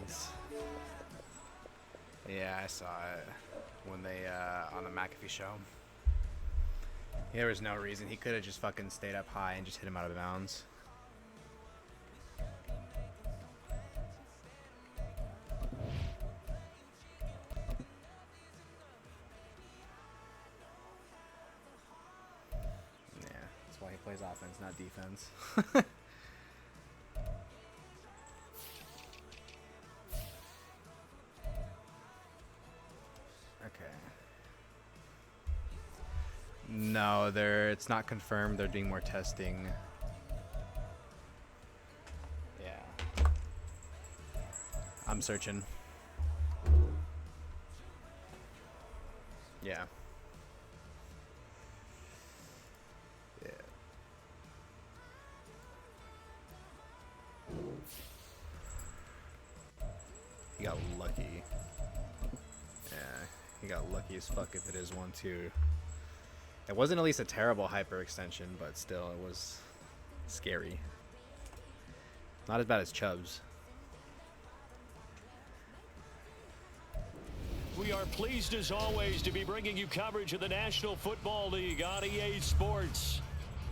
defense. Yeah, I saw it when they on the McAfee show. There was no reason. He could have just fucking stayed up high and just hit him out of bounds. Yeah, that's why he plays offense, not defense. No, it's not confirmed. They're doing more testing. Yeah. I'm searching. Yeah. Yeah. He got lucky. Yeah, he got lucky as fuck if it is one too. It wasn't at least a terrible hyperextension, but still, it was scary. Not as bad as Chubb's. We are pleased as always to be bringing you coverage of the National Football League on EA Sports.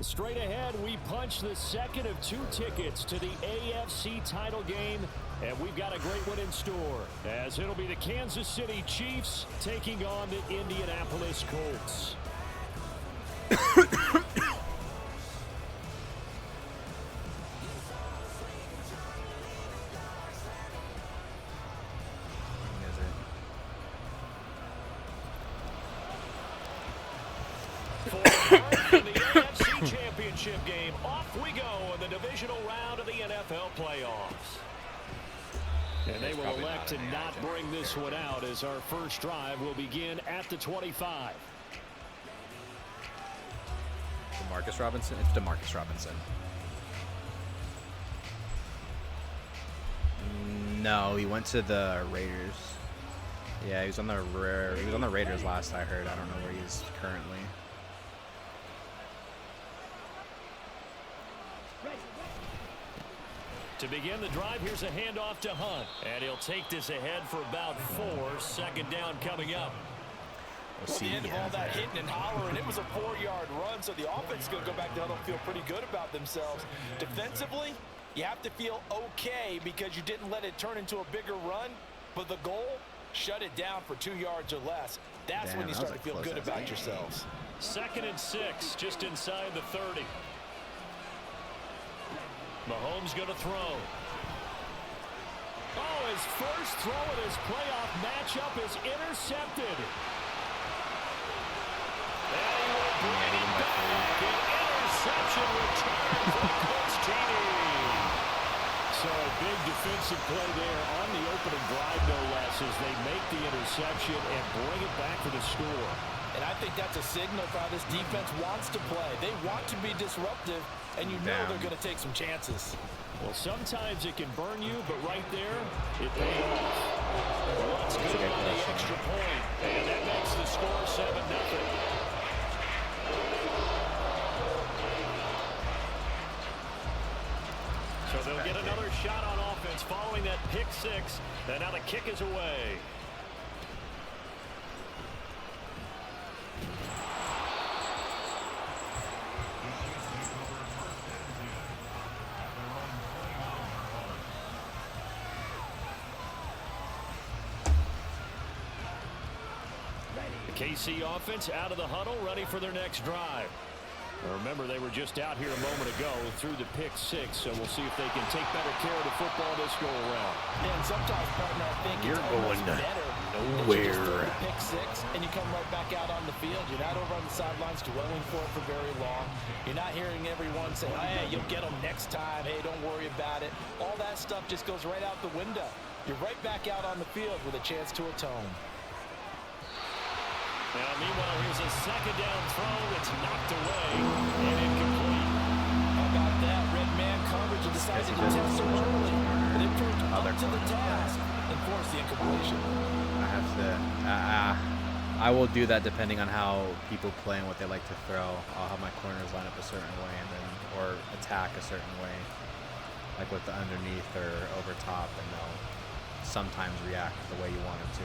Straight ahead, we punch the second of 2 tickets to the AFC title game, and we've got a great one in store, as it'll be the Kansas City Chiefs taking on the Indianapolis Colts. For the AFC Championship game, off we go in the divisional round of the NFL playoffs. And they will elect to not bring this one out, as our first drive will begin at the 25. Demarcus Robinson? It's Demarcus Robinson. No, he went to the Raiders. Yeah, he was on the Raiders last I heard. I don't know where he is currently. To begin the drive, here's a handoff to Hunt. And he'll take this ahead for about 4. Second down coming up. Well, the end of all that hitting and hollering, it was a 4-yard run, so the offense is going to go back to huddle and feel pretty good about themselves. Defensively, you have to feel okay because you didn't let it turn into a bigger run, but the goal, shut it down for 2 yards or less. That's when you start to feel good about yourselves. 2nd and 6, just inside the 30. Mahomes going to throw. Oh, his first throw of his playoff matchup is intercepted. And he will bring it back. An interception return for the Colts team. So a big defensive play there on the opening drive, no less, as they make the interception and bring it back for the score. And I think that's a signal for how this defense wants to play. They want to be disruptive, and you know they're going to take some chances. Well, sometimes it can burn you, but right there, it paid off. Let's go on the extra point, and that makes the score 7-0. So they'll get another shot on offense following that pick 6, and now the kick is away. KC offense out of the huddle, ready for their next drive. Now remember, they were just out here a moment ago through the pick 6, so we'll see if they can take better care of the football this go around. And sometimes, partner, I think you're going nowhere. Pick 6, and you come right back out on the field. You're not over on the sidelines dwelling for it for very long. You're not hearing everyone say, hey, you'll get them next time. Hey, don't worry about it. All that stuff just goes right out the window. You're right back out on the field with a chance to atone. Now, meanwhile, here's a second down throw that's knocked away and incomplete. How about that? Red man coverage and decided to test so early. But it proved up to the task and forced the incompletion. I have to. I will do that depending on how people play and what they like to throw. I'll have my corners line up a certain way and then or attack a certain way, like with the underneath or over top, and they'll sometimes react the way you want it to.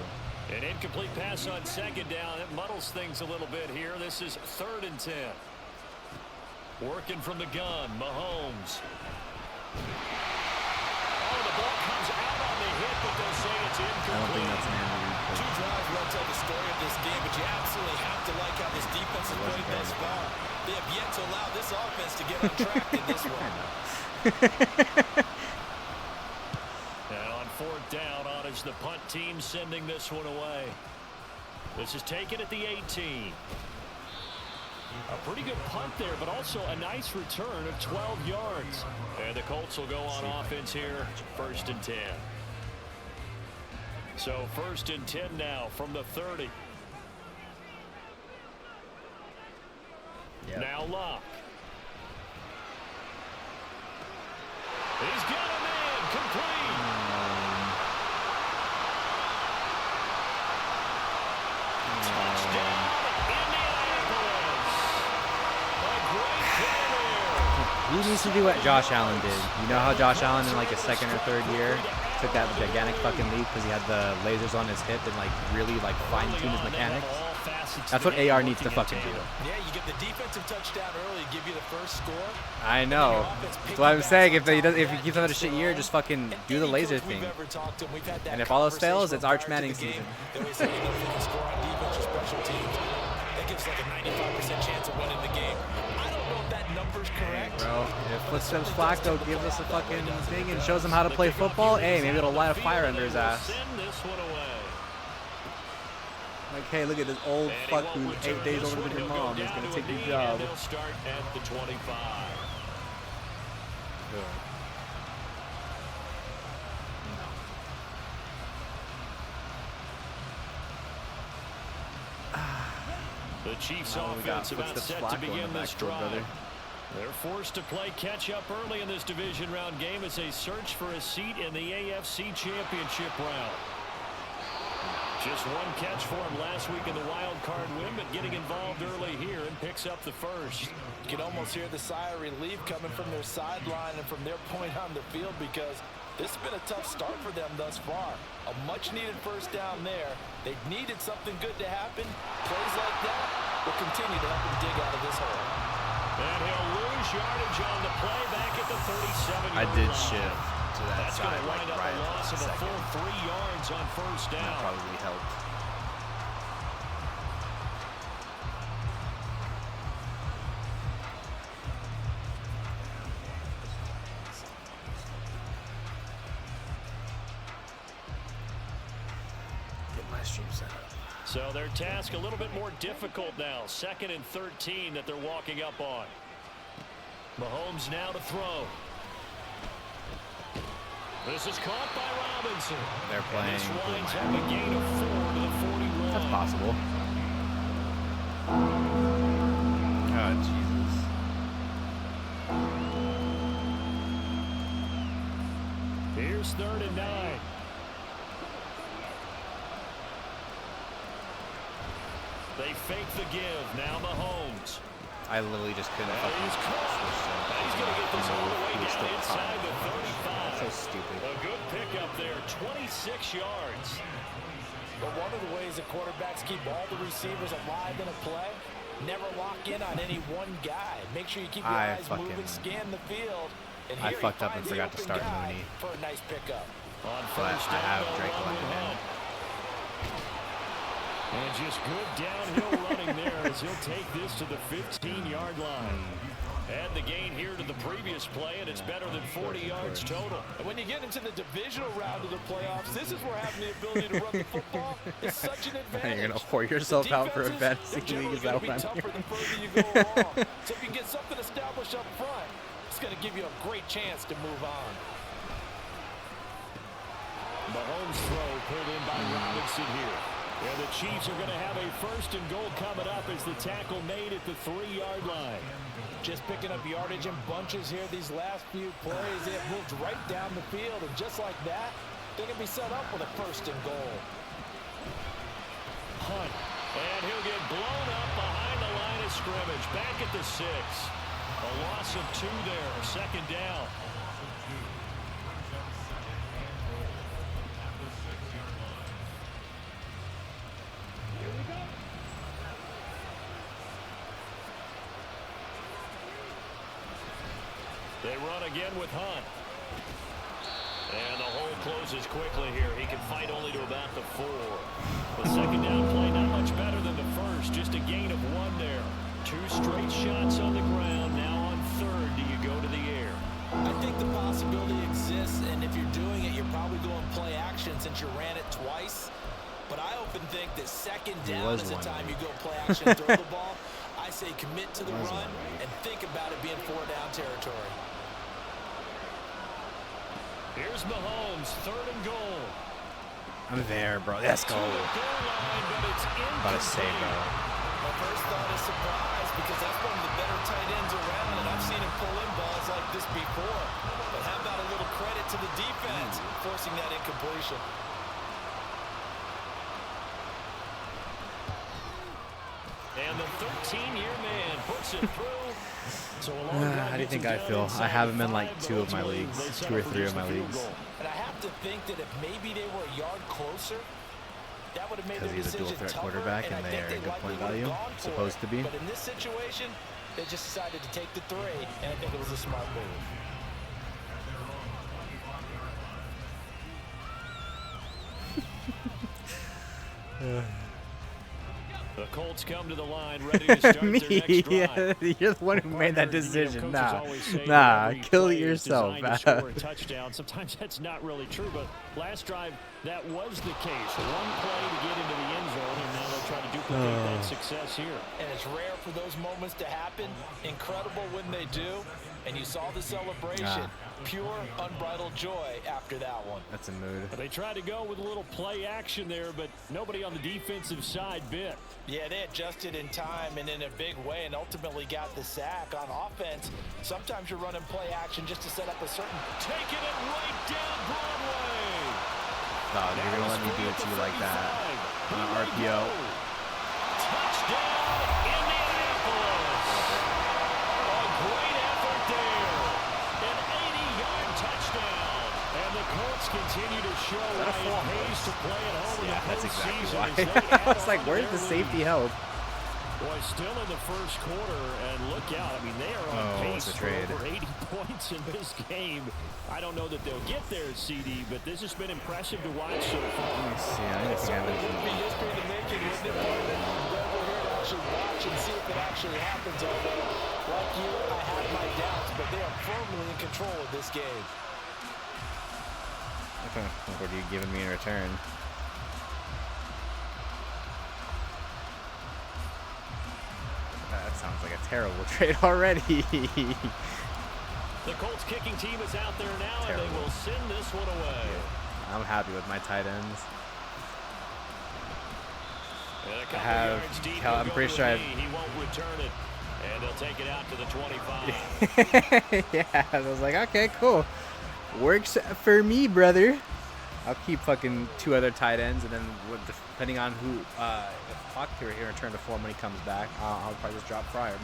An incomplete pass on second down. It muddles things a little bit here. This is 3rd and 10. Working from the gun, Mahomes. Oh, the ball comes out on the hit, but they'll say it's incomplete. I don't think that's an Andy Reid. 2 drives will tell the story of this game, but you absolutely have to like how this defense has played thus far. They have yet to allow this offense to get on track in this one. And on 4th down, on is the punt team sending this one away. This is taken at the 18. A pretty good punt there, but also a nice return of 12 yards. And the Colts will go on offense here, 1st and 10. So 1st and 10 now from the 30. Yep. Now Locke. He's got a man complete. Touchdown, Indianapolis. A great play there. He needs to do what Josh Allen did. You know how Josh Allen in like his 2nd or 3rd year took that gigantic fucking leap because he had the lasers on his hip and like really like fine-tuned his mechanics? That's what AR needs to fucking do. Yeah, you get the defensive touchdown early, give you the first score. I know. That's what I'm saying. If he keeps having a shit year, just fucking do the laser thing. And if all else fails, it's Arch Manning season. That gives like a 95% chance of winning the game. I don't know if that number's correct. Bro, if Footsteps Flacco gives us a fucking thing and shows him how to play football, hey, maybe it'll light a fire under his ass. Like, hey, look at this old fuck who's 8 days older than your mom. He's gonna take your job. They'll start at the 25. The Chiefs offense about set to begin this drive. They're forced to play catch-up early in this division round game as they search for a seat in the AFC Championship round. Just one catch for him last week in the wild card win, but getting involved early here and picks up the first. You can almost hear the sigh of relief coming from their sideline and from their point on the field because this has been a tough start for them thus far. A much-needed first down there. They needed something good to happen. Plays like that will continue to help them dig out of this hole. And he'll lose yardage on the play back at the 37-yard line. I did shift to that That's side, going to like wind up right a loss of a full 3 yards on first down. That probably helped. Get my stream set up. So their task a little bit more difficult now. 2nd and 13 that they're walking up on. Mahomes now to throw. This is caught by Robinson. They're playing. This winds up a gain of 4 to the 41. That's possible. Oh, Jesus. Here's 3rd and 9. They fake the give. Now Mahomes. I literally just couldn't fucking He's caught. He's going to get this all the way He was down still inside the That's 35. so stupid. A good pickup there. 26 yards. But one of the ways that quarterbacks keep all the receivers alive in a play, never lock in on any one guy. Make sure you keep your eyes moving, scan the field. And I fucked up and forgot to start Mooney. For a nice pickup. On But first I down, have they'll Drake run London with in. him. And just good downhill running there as he'll take this to the 15-yard line. Add the gain here to the previous play, and it's better than 40 yards total. And when you get into the divisional round of the playoffs, this is where having the ability to run the football is such an advantage. You're going to pour yourself out for a fantasy league. Is that what I'm tougher hearing? the further you go along. So if you can get something established up front, it's going to give you a great chance to move on. Mahomes' throw pulled in by Robinson here. Yeah, the Chiefs are going to have a 1st and goal coming up as the tackle made at the 3-yard line. Just picking up yardage in bunches here these last few plays. It moved right down the field, and just like that, they're going to be set up with a 1st and goal. Hunt, and he'll get blown up behind the line of scrimmage. Back at the 6. A loss of 2 there, 2nd down. run again with Hunt. And the hole closes quickly here. He can fight only to about the 4. The second down play not much better than the first. Just a gain of 1 there. 2 straight shots on the ground. Now on third, do you go to the air? I think the possibility exists, and if you're doing it, you're probably going play action since you ran it twice. But I often think that second down is the time you go play action and throw the ball. I say commit to the run and think about it being 4-down territory. Here's Mahomes, 3rd and goal. I'm there, bro. Let's go. About to say, bro. My first thought is surprise because that's one of the better tight ends around, and I've seen him pull in balls like this before. But how about a little credit to the defense forcing that incompletion? And the 13-year man puts it through. So how do you think I feel? I have him in like 2 of my leagues, 2 or 3 of my leagues. And I have to think that if maybe they were a yard closer, that would have made their Because he's a decision dual threat tougher, quarterback and they are a good point value, supposed to be. But in this situation, they just decided to take the 3, and I think it was a smart move. The Colts come to the line, ready to start Me, their next drive. you're the one who made that decision. Nah, kill yourself. Touchdown. Sometimes that's not really true, but last drive that was the case. One play to get into the end zone, and now they'll try to duplicate that success here. And it's rare for those moments to happen. Incredible when they do. And you saw the celebration. Pure, unbridled joy after that one. That's a mood. They tried to go with a little play action there, but nobody on the defensive side bit. Yeah, they adjusted in time and in a big way and ultimately got the sack. On offense, sometimes you're running play action just to set up a certain... Taking it right down Broadway. No, you're going to let me do it to you like that. On an RPO. Touchdown, Indianapolis. A great effort there. An 80-yard touchdown. And the Colts continue to show why it pays to play at home. Yeah, that's exactly why. I was like, where's the safety help? Boy, still in the first quarter, and look out. I mean, they are on pace for over 80 points in this game. I don't know that they'll get there, CD, but this has been impressive to watch so far. Let me see. I think I have it. It would be history to make it, wouldn't it, Marvin? We're here to actually watch and see if it actually happens. Although, like you, I have my doubts, but they are firmly in control of this game. Okay. What are you giving me in return? That sounds like a terrible trade already. The Colts kicking team is out there now, and they will send this one away. Yeah. I'm happy with my tight ends. I have, I'm pretty sure he won't return it, and they'll take it out to the 25. Yeah, I was like, okay, cool. Works for me, brother. I'll keep fucking 2 other tight ends, and then depending on who, if Proctor here return to form when he comes back, I'll probably just drop Fryer.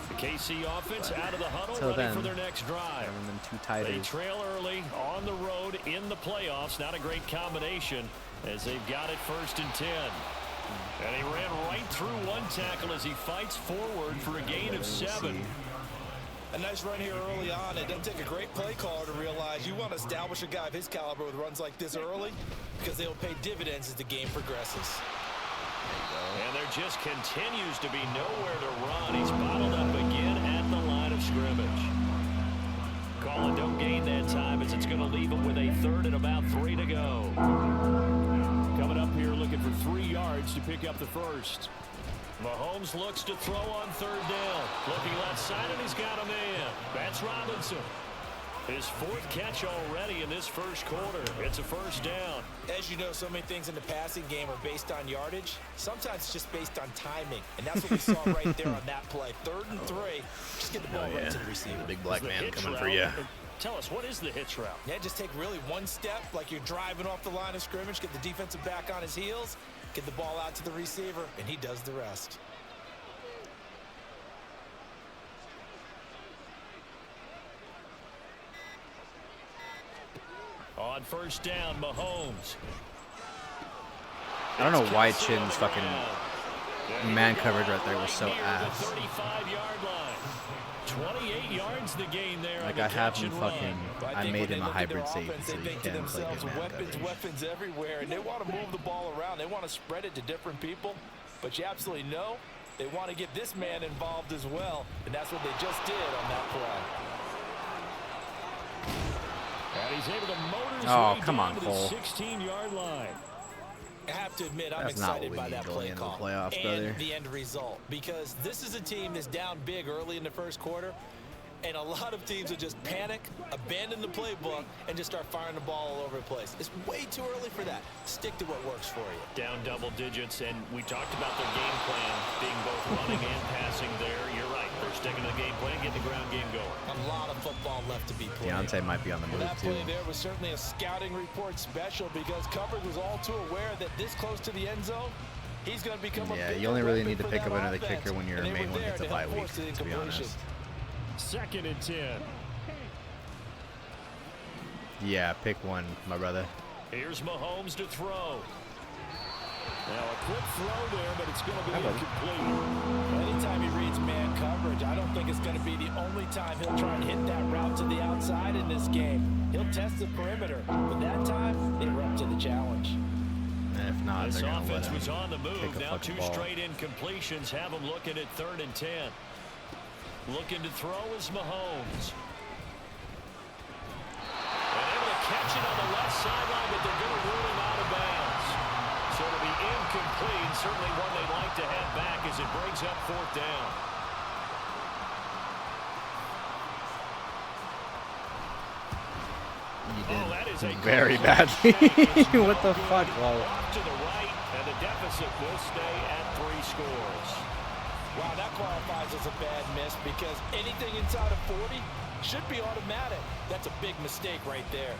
The KC offense out of the huddle, Till ready then, for their next drive. having them 2 tight They ends. trail early on the road in the playoffs. Not a great combination as they've got it 1st and 10. And he ran right through one tackle as he fights forward for a gain of 7. A nice run here early on. It doesn't take a great play caller to realize you want to establish a guy of his caliber with runs like this early because they'll pay dividends as the game progresses. And there just continues to be nowhere to run. He's bottled up again at the line of scrimmage. Call it don't gain that time as it's going to leave him with a 3rd and about 3 to go. Coming up here looking for 3 yards to pick up the first. Mahomes looks to throw on 3rd down. Looking left side, and he's got a man. That's Robinson. His 4th catch already in this first quarter. It's a 1st down. As you know, so many things in the passing game are based on yardage. Sometimes it's just based on timing. And that's what we saw right there on that play. 3rd and 3. Just get the ball right to the receiver. The big black man coming for you. Tell us, what is the hitch route? Yeah, just take really one step like you're driving off the line of scrimmage, get the defensive back on his heels, get the ball out to the receiver, and he does the rest. On 1st down, Mahomes. I don't know why Chin's fucking man coverage right there was so ass. 35-yard line. 28 yards the gain there. Like, I have him fucking, I made him a hybrid safety, so he can play good man coverage. Weapons everywhere, and they want to move the ball around. They want to spread it to different people, but you absolutely know they want to get this man involved as well, and that's what they just did on that play. And he's able to motor his Oh, way come down on, to the Cole. 16-yard line. I have to admit, I'm That's not excited what we by need that going play into the call playoffs, and brother. the end result, because this is a team that's down big early in the first quarter, and a lot of teams will just panic, abandon the playbook, and just start firing the ball all over the place. It's way too early for that. Stick to what works for you. Down double digits, and we talked about their game plan being both running and passing there. You're right. They're sticking to the game plan, getting the ground game going. A lot of football left to be played. Deontay might be on the move, That too. play there was certainly a scouting report special, because coverage was all too aware that this close to the end zone, he's going to become a Yeah, bigger you only really weapon need to for pick that up another offense, kicker when your and they main were one there gets a to bye help week, force the to be incompletion. honest. 2nd and 10. Yeah, pick one, my brother. Here's Mahomes to throw. Now a quick throw there, but it's going to be incomplete. Anytime he reads man coverage, I don't think it's going to be the only time he'll try and hit that route to the outside in this game. He'll test the perimeter, but that time they were up to the challenge. And if not, This they're going to let offense him was on the move. pick a Now fucking 2 ball. straight incompletions have him looking at 3rd and 10. Looking to throw is Mahomes. And able to catch it on the left sideline, but they're going to rule him out of bounds. So it'll be incomplete. Certainly one they'd like to have back as it brings up 4th down. You Oh, that is did a very close badly. mistake. It's What the no fuck? good. Well, Off to the right, and the deficit will stay at 3 scores. Wow, that qualifies as a bad miss, because anything inside of 40 should be automatic. That's a big mistake right there.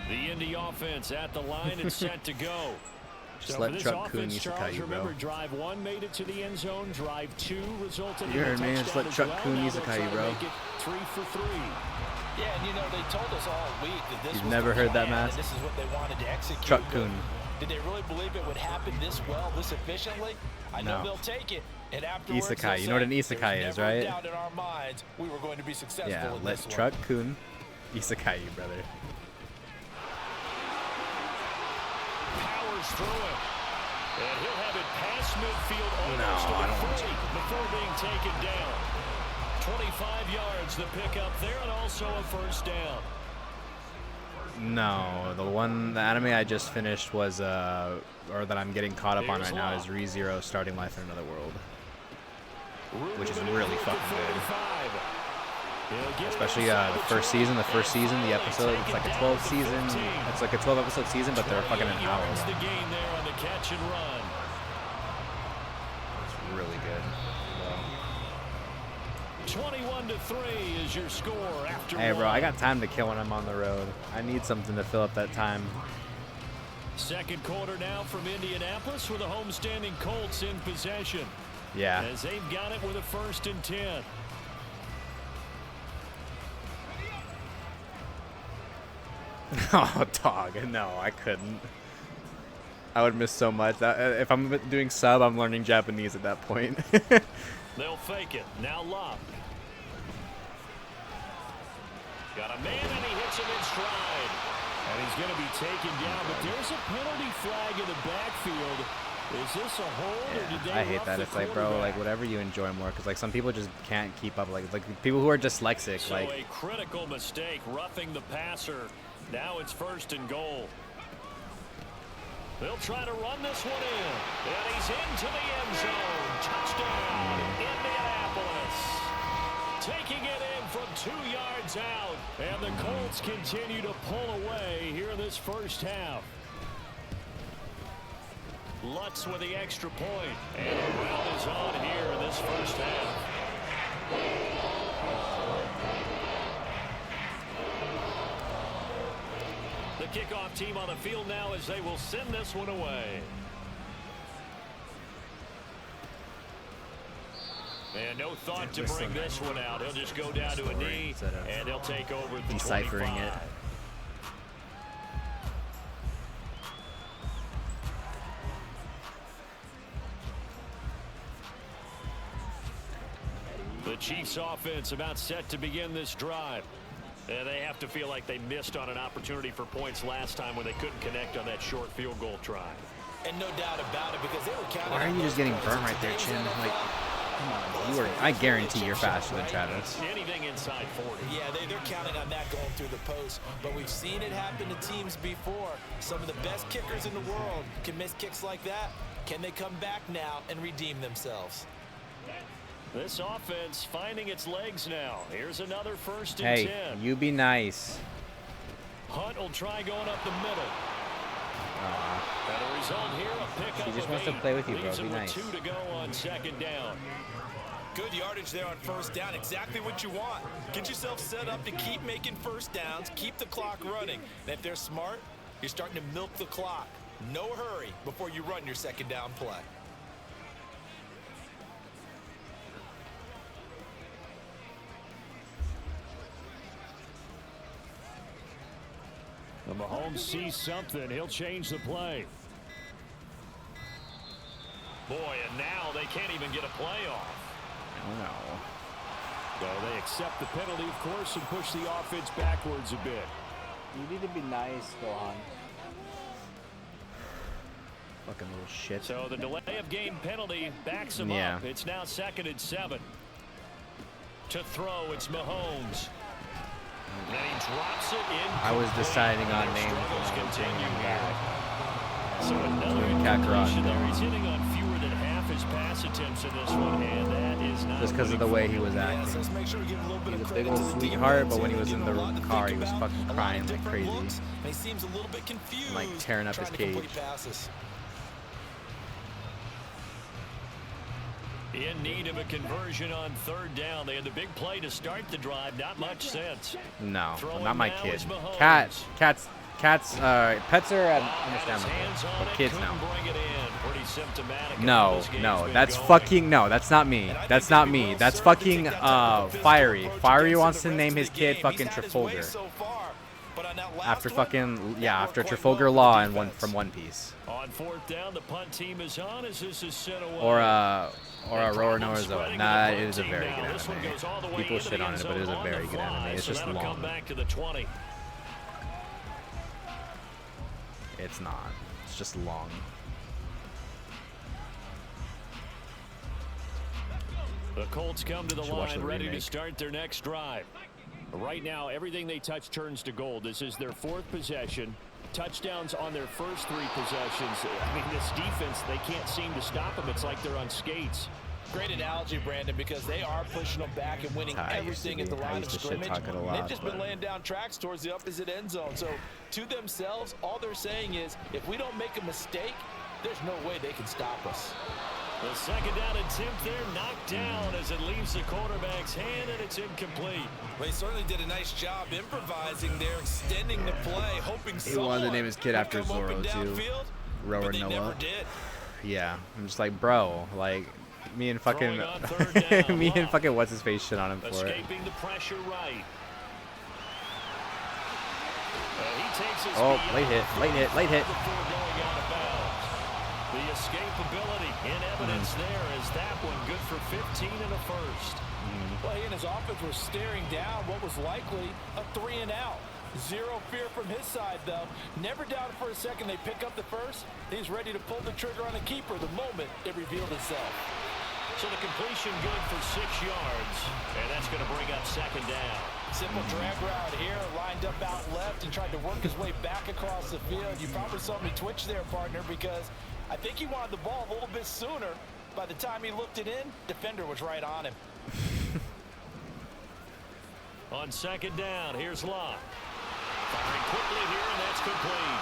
The Indy offense at the line and set to go. Just So let for this Chuck Kuhn offense, use the Charles, Caillou, remember, bro. drive 1 made it to the end zone. Drive 2 resulted You in a heard me, just touchdown let as Chuck well. Kuhn Now use the they'll try Caillou, to bro. make it 3 for 3. Yeah, and you know, they told us all week that this You've was never the heard that, plan, Matt? and this is what they wanted to execute. Chuck but Kuhn. Did they really believe it would happen this well, this efficiently? I know No. they'll take it. And afterwards, Isekai. they'll You know what an say, isekai "There's is, never a right?" doubt in our minds we were going to be successful Yeah, in let this one. Chuck Kuhn use the Caillou, brother. Powers through it. And he'll have it past midfield almost No, I don't want to the 40 before being taken down. 25 yards the pickup there, and also a 1st down. No, the anime I just finished was, or that I'm getting caught up on right now, is ReZero Starting Life in Another World. Which is really fucking good. Especially the first season. The first season, the episode, it's like a 12 season. It's like a 12 episode season, but they're fucking an hour The long. gain there on the catch and run. It's really good. 21-3 is your score after Hey, bro, one. I got time to kill when I'm on the road. I need something to fill up that time. 2nd quarter now from Indianapolis with the homestanding Colts in possession. Yeah. As they've got it with a 1st and 10. Oh, dog. No, I couldn't. I would miss so much. If I'm doing sub, I'm learning Japanese at that point. They'll fake it. Now Locke. Got a man, and he hits him in stride. And he's going to be taken down, but there's a penalty flag in the backfield. Is this a hold, or did they I hate rough that. the It's like, bro, quarterback? like whatever you enjoy more, because like some people just can't keep up. Like people who are dyslexic, So like a critical mistake, roughing the passer. Now it's 1st and goal. They'll try to run this one in. And he's into the end zone. Touchdown, Indianapolis. Taking it in from 2 yards out. And the Colts continue to pull away here in this first half. Lutz with the extra point. And a round is on here in this first half. The kickoff team on the field now as they will send this one away. And no thought to bring this one out. He'll just go down to a knee, and he'll take over at the deciphering 25. it. The Chiefs offense about set to begin this drive. And they have to feel like they missed on an opportunity for points last time when they couldn't connect on that short field goal try. And no doubt about it, because they were counting. Why are you just getting burnt right there, Chin? Like, come on, I guarantee you're faster than Travis. Anything inside 40. Yeah, they're counting on that going through the post. But we've seen it happen to teams before. Some of the best kickers in the world can miss kicks like that. Can they come back now and redeem themselves? This offense finding its legs now. Here's another 1st and 10. Hey, you be nice. Hunt will try going up the middle. And a result here, a pickup. He just of wants to 8. play with you, bro. Leaves Be him with nice. 2 to go on 2nd down. Good yardage there on 1st down. Exactly what you want. Get yourself set up to keep making 1st downs, keep the clock running. And if they're smart, you're starting to milk the clock. No hurry before you run your 2nd down play. The Mahomes sees something. He'll change the play. Boy, and now they can't even get a play off. Oh, no. So they accept the penalty, of course, and push the offense backwards a bit. You need to be nice, Gohan. Fucking little shit. So the delay of game penalty backs him Yeah. up. It's now 2nd and 7. To throw, it's Mahomes. And he drops it in. I was deciding on names Struggles when I was continue bringing him here. back. So another Kakarot. incompletion there. He's hitting on fewer than half his pass attempts in this one, and that is not Just because of the way he was acting. let's make sure we give a little bit He's of a big credit old to the sweetheart, defense but when he here. was in Give him the a lot to car, think he was about, fucking a lot of crying like different crazy. looks, and he seems a little bit confused, Like tearing up his trying to complete cage. passes. in need of a conversion on 3rd down. They had the big play to start the drive. Not much sense. No, Throwing not my now kid. is Mahomes. Pets are understandable, Hands on but it, kids couldn't no. bring it in. Pretty symptomatic. No, that's fucking, no, that's not me. That's not me. That's fucking, Fiery. Fiery wants to name his kid fucking Trafalgar. After fucking, yeah, after Trafalgar Law and from One Piece. On 4th down, the punt team is on as this is sent away. Or Aurora Norazoa. Nah, it is a very good anime. People shit on it, but it is a very good anime. It's just long. Come back to the 20. It's not. It's just long. The Colts come to the Should watch line, the ready to remake. start their next drive. Right now, everything they touch turns to gold. This is their 4th possession. Touchdowns on their first 3 possessions. I mean, this defense, they can't seem to stop them. It's like they're on skates. Great analogy, Brandon, because they are pushing them back and winning That's how I used to everything at the be. I line of used to shit scrimmage. talk it a lot, They've just been but- laying down tracks towards the opposite end zone. So to themselves, all they're saying is, if we don't make a mistake, there's no way they can stop us. The 2nd down attempt there knocked down as it leaves the quarterback's hand, and it's incomplete. Well, he certainly did a nice job improvising there, extending the play, hoping He wanted to name his kid would after come open Zorro, too. downfield, Rower but they never Noah. did. Yeah, I'm just like, bro, like, me and fucking, Throwing on 3rd down, me and Locke. fucking what's his face shit on him for it. Escaping the pressure right. He takes his Oh, feet late off hit, late hit, late hit. before going out of bounds. The escapability in evidence there is that one good for 15 and a first. Well, he and his offense were staring down what was likely a 3 and out. Zero fear from his side, though. Never doubted for a second they pick up the first. He's ready to pull the trigger on a keeper the moment it revealed itself. So the completion good for 6 yards, and that's going to bring up 2nd down. Simple drag route here, lined up out left and tried to work his way back across the field. You probably saw me twitch there, partner, because I think he wanted the ball a little bit sooner. By the time he looked it in, defender was right on him. On 2nd down, here's Locke. Firing quickly here, and that's complete.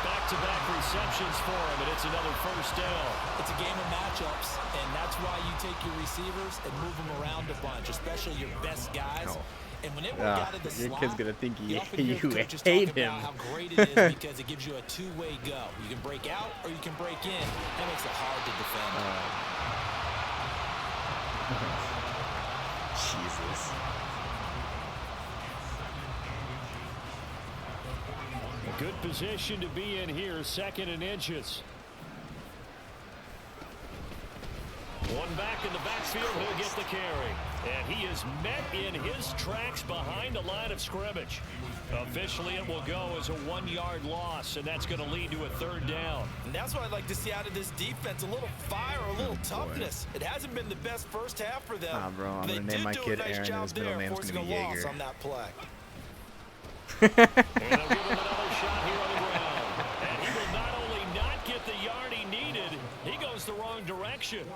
Back-to-back receptions for him, and it's another 1st down. It's a game of matchups, and that's why you take your receivers and move them around a bunch, especially your best guys. Oh. And when it worked out of the Your slot, kid's gonna think you often hear you coaches hate talk him. about how great it is because it gives you a two-way go. You can break out or you can break in. That makes it hard to defend. Jesus. A good position to be in here, 2nd and inches. One back in the backfield, he'll get the carry. And he is met in his tracks behind the line of scrimmage. Officially, it will go as a 1-yard loss, and that's going to lead to a 3rd down. And that's what I'd like to see out of this defense, a little fire, a little toughness. It hasn't been the best first half for them. Bro, I'm they going to name my kid Aaron, and his middle name's going to be Jaeger. On that play. And they'll give him another shot here on the ground. And he will not only not get the yard he needed, he goes the wrong direction.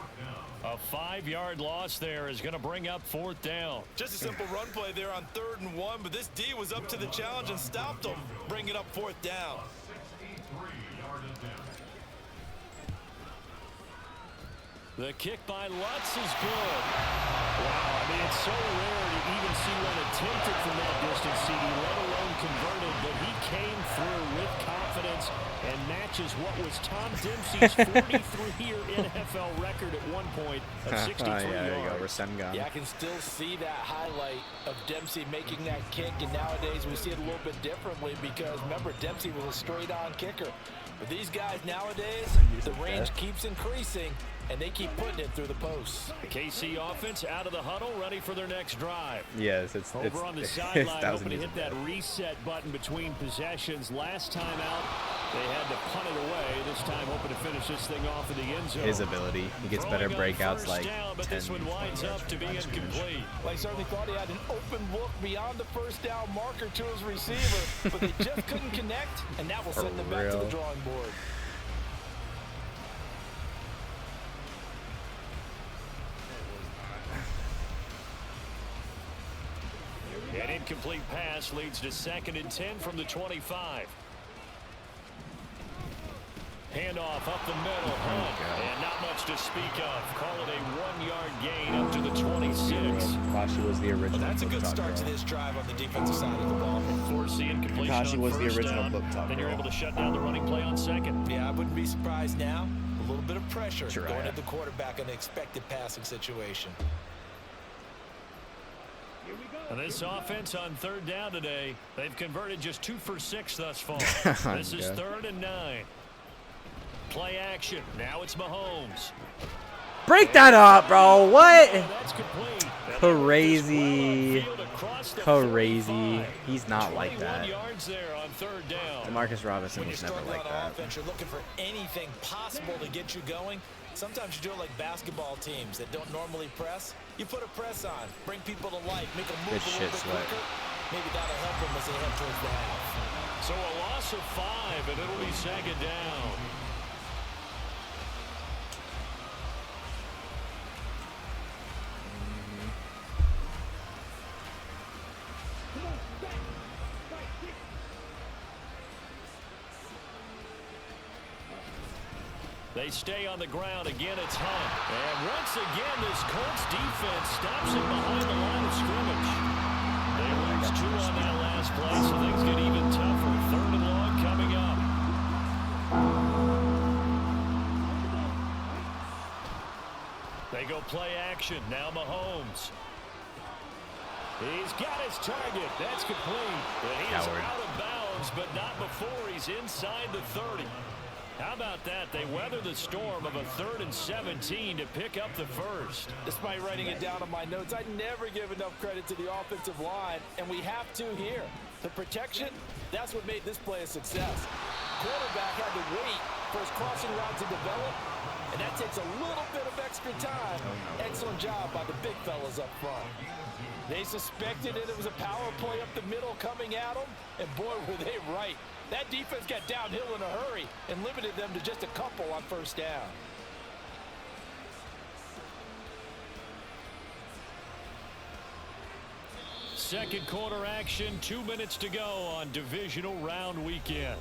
A 5-yard loss there is going to bring up 4th down. Just a simple run play there on 3rd and 1, but this D was up to the challenge and stopped them, bringing up 4th down. The kick by Lutz is good. Wow, I mean, it's so rare to even see one attempted from that distance, CD, let alone converted, but he came through with confidence and matches what was Tom Dempsey's 43-year NFL record at one point of 63 yeah, there you yards. go, Yeah, I can still see that highlight of Dempsey making that kick, and nowadays we see it a little bit differently because, remember, Dempsey was a straight-on kicker. But these guys nowadays, the range keeps increasing, and they keep putting it through the posts. The KC offense out of the huddle, ready for their next drive. Yes, it's over on the sideline, hoping to hit that reset button between possessions. Last time out, they had to punt it away. This time, hoping to finish this thing off in the end zone. His ability. He gets better breakouts like down, but 10, this one winds up to be incomplete. Well, I certainly thought he had an open look beyond the first down marker to his receiver, but they just couldn't connect, and that will send them back to the drawing board. An incomplete pass leads to 2nd and 10 from the 25. Handoff up the middle, and not much to speak of. Call it a 1-yard gain up to the 26. Kashi was the original. That's a good start to this drive on the defensive side of the ball. Force the incompletion Kashi was the original down, book talk. then you're able to shut down the running play on 2nd. Yeah, I wouldn't be surprised now. A little bit of pressure going at the quarterback in an expected passing situation. And this offense on 3rd down today, they've converted just 2 for 6 thus far. This is 3rd and 9. Play action. Now it's Mahomes. Break that up, bro. What? That's complete. Crazy. Crazy. He's not like that. Yards there on 3rd down. Demarcus Robinson was never like that. Offense, you're looking for anything possible to get you going. Sometimes you do it like basketball teams that don't normally press. You put a press on, bring people to life, make them move a little bit quicker. Maybe that'll help them as they head towards the half. So a loss of 5, and it'll be 2nd down. They stay on the ground. Again, it's Hunt. And once again, this Colts defense stops him behind the line of scrimmage. They lose 2 on that last play, so things get even tougher. 3rd and long coming up. They go play action. Now Mahomes. He's got his target. That's complete. But he's out of bounds, but not before he's inside the 30. How about that? They weather the storm of a 3rd and 17 to pick up the first. Despite writing it down on my notes, I never give enough credit to the offensive line, and we have to here. The protection, that's what made this play a success. Quarterback had to wait for his crossing route to develop, and that takes a little bit of extra time. Excellent job by the big fellas up front. They suspected it was a power play up the middle coming at them, and boy, were they right. That defense got downhill in a hurry and limited them to just a couple on 1st down. Second quarter action, 2 minutes to go on divisional round weekend.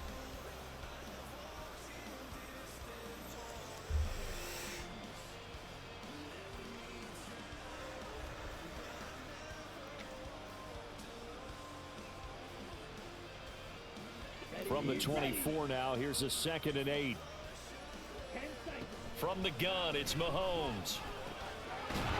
From the 24 now, here's a 2nd and 8. From the gun, it's Mahomes.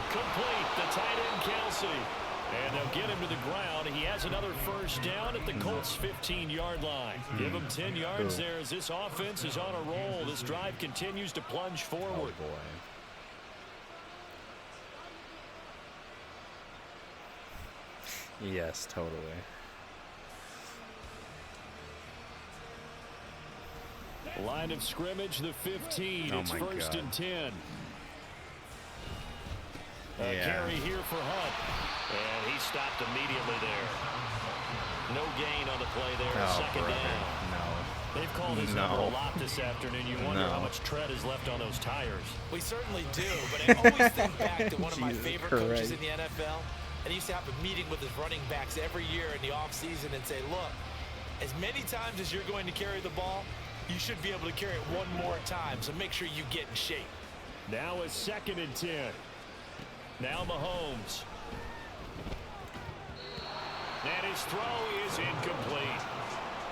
Complete, the tight end Kelsey. And they'll get him to the ground. He has another 1st down at the Colts' 15-yard line. Give him 10 yards there as this offense is on a roll. This drive continues to plunge forward. Yes, totally. Line of scrimmage, the 15. Oh It's my first God. and 10. Yeah. Carry here for Hunt. And he stopped immediately there. No gain on the play there. Oh, Second brother. down. No. They've called his No. number a lot this afternoon. You wonder No. how much tread is left on those tires. We certainly do, but I always think back to one of my Jesus favorite Christ. coaches in the NFL. And he used to have a meeting with his running backs every year in the offseason and say, look, as many times as you're going to carry the ball, you should be able to carry it one more time, so make sure you get in shape. Now a second and 10. Now Mahomes. And his throw is incomplete.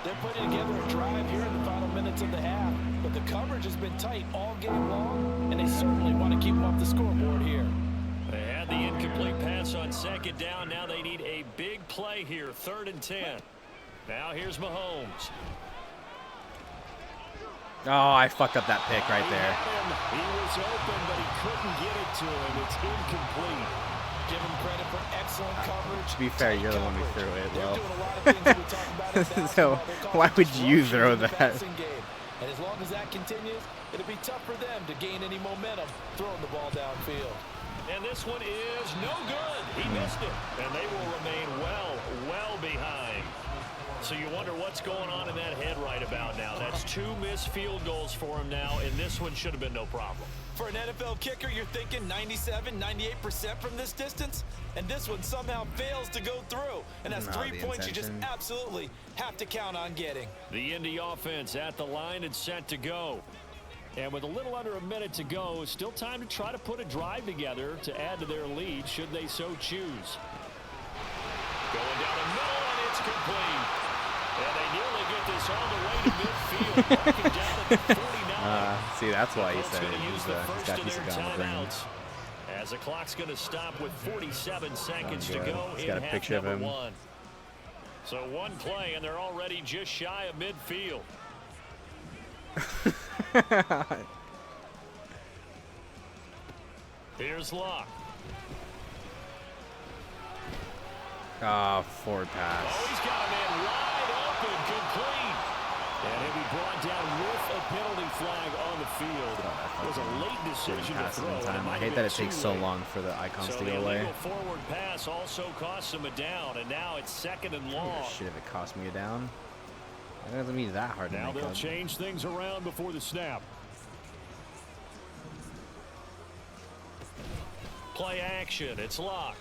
They're putting together a drive here in the final minutes of the half, but the coverage has been tight all game long, and they certainly want to keep them off the scoreboard here. They had the incomplete pass on second down. Now they need a big play here, 3rd and 10. Now here's Mahomes. Oh, I fucked up that pick right there. He was open, but he couldn't get it to him. It's incomplete. Give him credit for excellent coverage. To be fair, tight you're the one who coverage. threw it, They're though. doing a lot of things that we talk about in So, basketball. They call why it would you disruption throw in the that? passing game. And as long as that continues, it'll be tough for them to gain any momentum throwing the ball downfield. And this one is no good. He missed it. And they will remain well behind. So you wonder what's going on in that head right about now. That's 2 missed field goals for him now, and this one should have been no problem. For an NFL kicker, you're thinking 97, 98% from this distance, and this one somehow fails to go through. And that's No, 3 the points you just intention. absolutely have to count on getting. The Indy offense at the line and set to go. And with a little under a minute to go, still time to try to put a drive together to add to their lead should they so choose. Going down the middle, and it's complete. And they nearly get this all the way to midfield. Marking down at the 49. See, that's why he Colts said gonna it. use He's the got first of piece their of gum on the brain. timeouts. As the clock's going to stop with 47 seconds to good. go He's in got a half picture of number him. 1. So one play, and they're already just shy of midfield. Here's Locke. Ah, forward Oh, pass. he's got a man wide open, complete. And he'll be brought down with a penalty flag on the field. It was a late decision to Pass it throw. in and it time. might I have hate been that it takes too so late. long for the icons So to the go away. illegal forward pass also costs him a down, and now it's 2nd and long. Shit, if it cost me a down. It doesn't be that hard to Now make they'll up. change things around before the snap. Play action. It's Locke.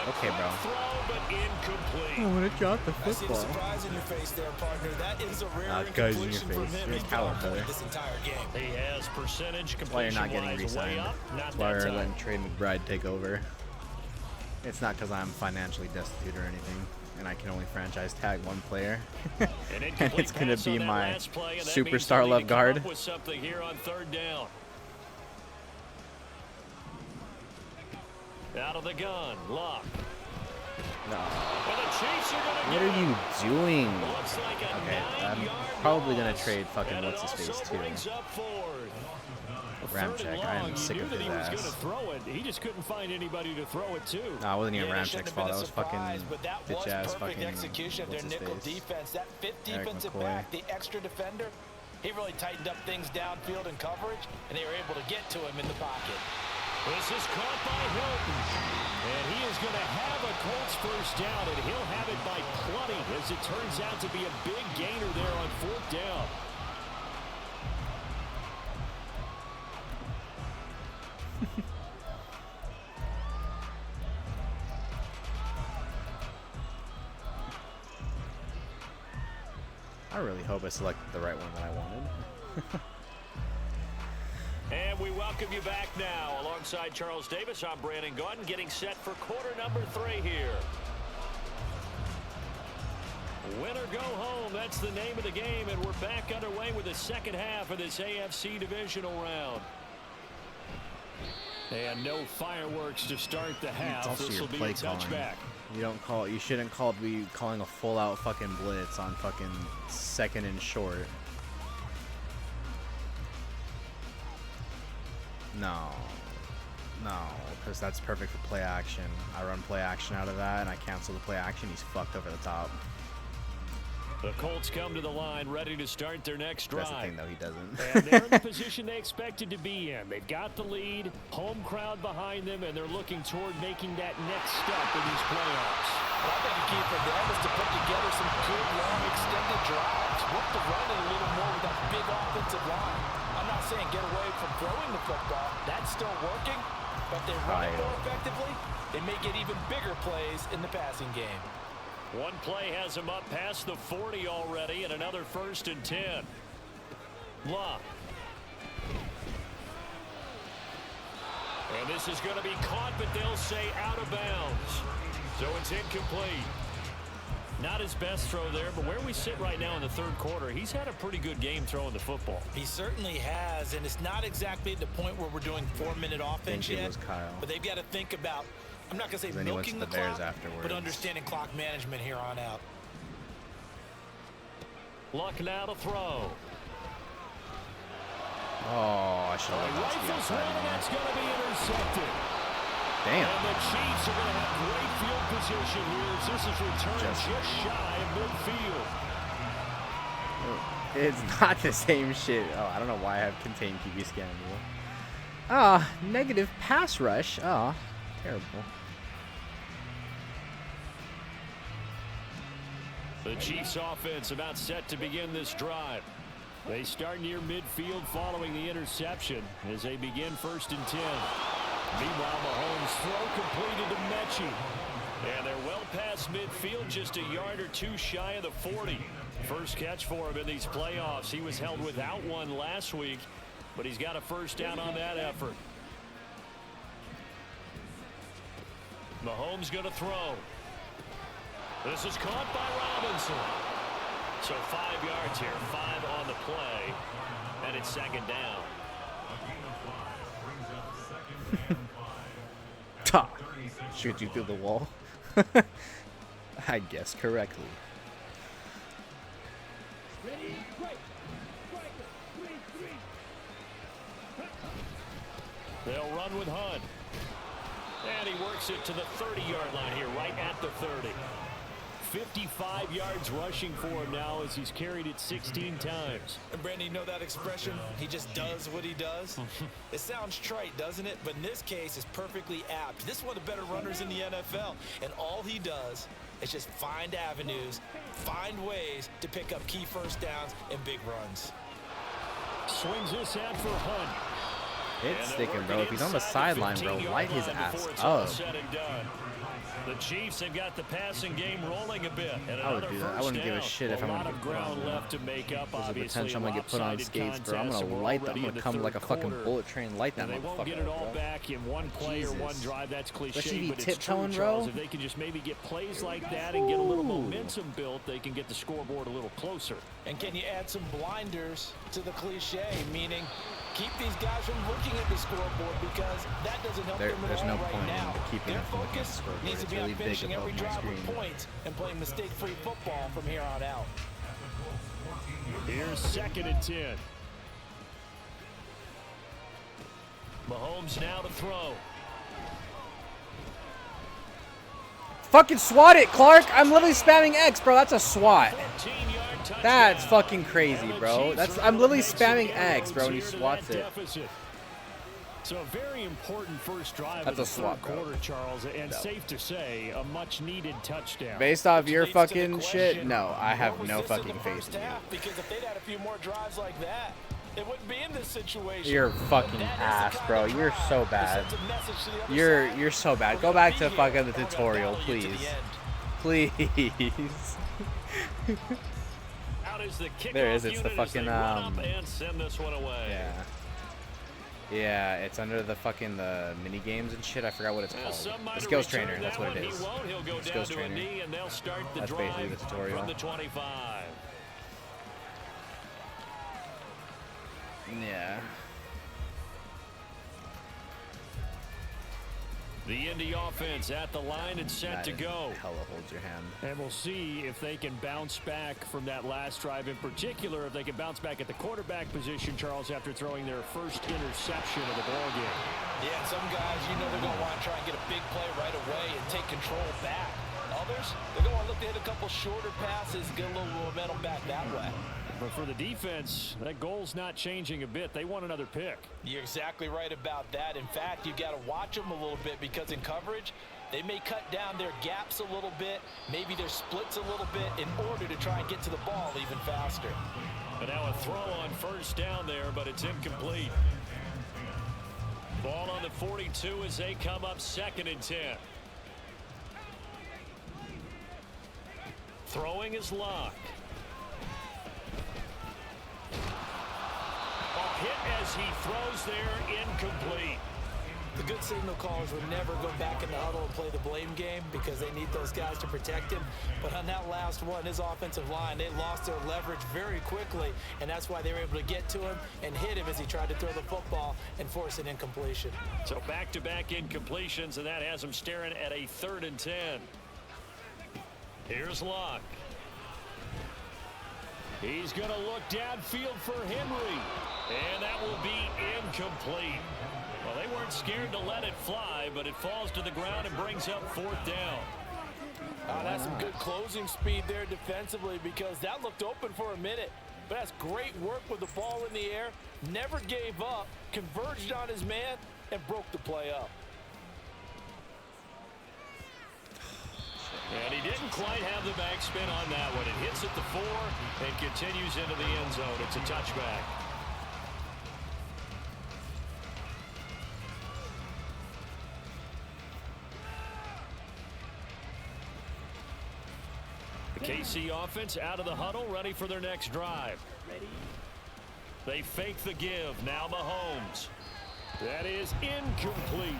Okay, bro. Throw, but incomplete. I would have dropped the I see the surprise in your face there, partner. That is a rare guys in your incompletion from face. him. You're a He's coward, been on brother. point this entire game. He has percentage That's why you're not getting completion-wise way re-signed. up. Not That's why that we're time. letting Trey McBride take over. It's not because I'm financially destitute or anything, and I can only franchise tag one player. An And incomplete it's gonna pass be on that my last play, and that means superstar they'll need left to come guard. up with something here on 3rd down. Out of the gun, Locke. No. And the Chiefs are gonna What get are you doing? Looks like a Okay, I'm 9-yard probably gonna loss. trade fucking And it what's-his-face, also too. brings up 4th. Ramchick, I am sick of his He was going to ass. throw it. He just couldn't find anybody to throw it to. No, it wasn't even Yeah, it shouldn't Ramchick's have been fault. a That was fucking surprise, but that was bitch-ass perfect fucking execution of their nickel what's-his-face. defense. That fifth Eric defensive McCoy. back, the extra defender, he really tightened up things downfield in coverage, and they were able to get to him in the pocket. This is caught by Hilton. And he is going to have a Colts first down, and he'll have it by plenty, as it turns out to be a big gainer there on 4th down. I really hope I selected the right one that I wanted. And we welcome you back now. Alongside Charles Davis, I'm Brandon Gaudin, getting set for quarter number 3 here. Win or go home, that's the name of the game, and we're back underway with the second half of this AFC divisional round. And no fireworks to start the It's half. also This your will be a play calling. touchback. You shouldn't be calling a full-out fucking blitz on fucking 2nd and short. No. No, because that's perfect for play action. I run play action out of that, and I cancel the play action. He's fucked over the top. The Colts come to the line ready to start their next drive. That's the thing, though. He doesn't. And they're in the position they expected to be in. They've got the lead, home crowd behind them, and they're looking toward making that next step in these playoffs. Well, I think the key for them is to put together some good, long, extended drives. Work the run a little more with that big offensive line. I'm not saying get away from throwing the football. That's still working. But if they run it more effectively, they may get even bigger plays in the passing game. One play has him up past the 40 already, and another 1st and 10. Love. And this is going to be caught, but they'll say out of bounds. So it's incomplete. Not his best throw there, but where we sit right now in the 3rd quarter, he's had a pretty good game throwing the football. He certainly has, and it's not exactly at the point where we're doing 4-minute offense yet. But they've got to think about, I'm not going to say milking the clock, but understanding clock management here on out. Luck now to throw. Oh, I should have let that be outside. That's going to be intercepted. Damn. And the Chiefs are going to have great field position here as this is returned just shy of midfield. It's not the same shit. Oh, I don't know why I have contained QB scan rule. Ah, negative pass rush. Oh, terrible. The Chiefs offense about set to begin this drive. They start near midfield following the interception as they begin 1st and 10. Meanwhile, Mahomes' throw completed to Mechie. And they're well past midfield, just a yard or two shy of the 40. First catch for him in these playoffs. He was held without one last week, but he's got a 1st down on that effort. Mahomes going to throw. This is caught by Robinson. So 5 yards here, 5 on the play, and it's 2nd down. Shoot you through the wall. I guess correctly. They'll run with Hunt. And he works it to the 30-yard line here, right at the 30. 55 yards rushing for him now as he's carried it 16 times. And Brandon, you know that expression? He just does what he does. It sounds trite, doesn't it? But in this case, it's perfectly apt. This is one of the better runners in the NFL. And all he does is just find avenues, find ways to pick up key 1st downs and big runs. Swings this out for Hunt. It's sticking, bro. If he's on the sideline, bro, light his ass up. The Chiefs have got the passing game rolling a bit. And I would do that. I wouldn't give a shit if I'm going to get put on. There's a potential I'm going to get put on skates, bro. I'm going to light them. I'm going to come like a fucking bullet train, light that motherfucker. They won't get it all back in one play or one drive. That's cliche, but it's true, Charles. If they can just maybe get plays like that and get a little momentum built, they can get the scoreboard a little closer. And can you add some blinders to the cliche, meaning keep these guys from looking at the scoreboard because that doesn't help them at all right now. Their focus needs to be on finishing every drive with points and playing mistake-free football from here on out. Here's 2nd and 10. Mahomes now to throw. Fucking swat it, Clark. I'm literally spamming X, bro. That's a swat. That's fucking crazy, bro. I'm literally spamming X, bro, when he swats it. So a very important first drive That's of a swat, the 3rd quarter, Charles, and safe to say, a much-needed touchdown. Based off your fucking shit, no, I have no fucking faith in you. Because if they'd had a few more drives like that, it wouldn't be in this situation. You're fucking ass, bro. You're so bad. You're so bad. Go back to fucking the tutorial, please. Please. There it is. It's the fucking yeah. Yeah, it's under the fucking the mini games and shit. I forgot what it's called. The skills trainer. That's what it is. Skills trainer. That's basically the tutorial. Yeah. The Indy offense at the line and set to go. Hella holds your hand. And we'll see if they can bounce back from that last drive. In particular, if they can bounce back at the quarterback position, Charles, after throwing their first interception of the ballgame. Yeah, some guys, you know, they're going to want to try and get a big play right away and take control back. Others, they're going to want to look to hit a couple shorter passes, get a little momentum back that way. But for the defense, that goal's not changing a bit. They want another pick. You're exactly right about that. In fact, you've got to watch them a little bit because in coverage, they may cut down their gaps a little bit, maybe their splits a little bit in order to try and get to the ball even faster. And now a throw on first down there, but it's incomplete. Ball on the 42 as they come up 2nd and 10. Throwing is locked. Hit as he throws there, incomplete. The good signal callers would never go back in the huddle and play the blame game because they need those guys to protect him. But on that last one, his offensive line, they lost their leverage very quickly, and that's why they were able to get to him and hit him as he tried to throw the football and force an incompletion. So back-to-back incompletions, and that has him staring at a 3rd and 10. Here's Locke. He's going to look downfield for Henry. And that will be incomplete. Well, they weren't scared to let it fly, but it falls to the ground and brings up 4th down. Oh, that's some good closing speed there defensively because that looked open for a minute. But that's great work with the ball in the air. Never gave up, converged on his man, and broke the play up. And he didn't quite have the backspin on that one. It hits at the 4 and continues into the end zone. It's a touchback. The KC offense out of the huddle, ready for their next drive. They fake the give. Now Mahomes. That is incomplete.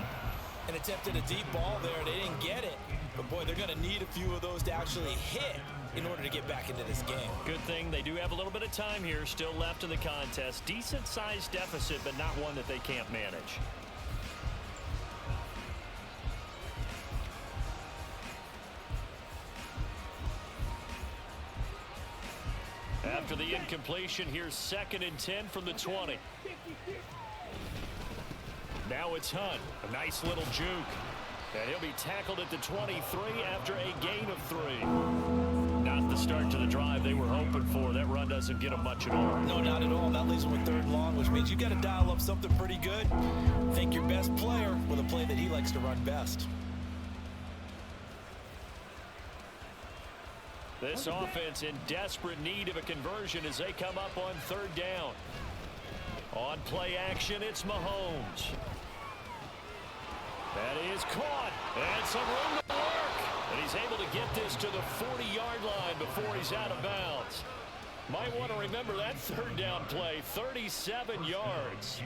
And attempted a deep ball there. They didn't get it. But, boy, they're going to need a few of those to actually hit in order to get back into this game. Good thing they do have a little bit of time here still left in the contest. Decent-sized deficit, but not one that they can't manage. After the incompletion, here's 2nd and 10 from the 20. Now it's Hunt. A nice little juke. And he'll be tackled at the 23 after a gain of 3. Not the start to the drive they were hoping for. That run doesn't get them much at all. No, not at all. That leaves them with 3rd and long, which means you got to dial up something pretty good. Think your best player with a play that he likes to run best. This offense in desperate need of a conversion as they come up on 3rd down. On play action, it's Mahomes. That is caught. And some room to work. And he's able to get this to the 40-yard line before he's out of bounds. Might want to remember that 3rd down play, 37 yards.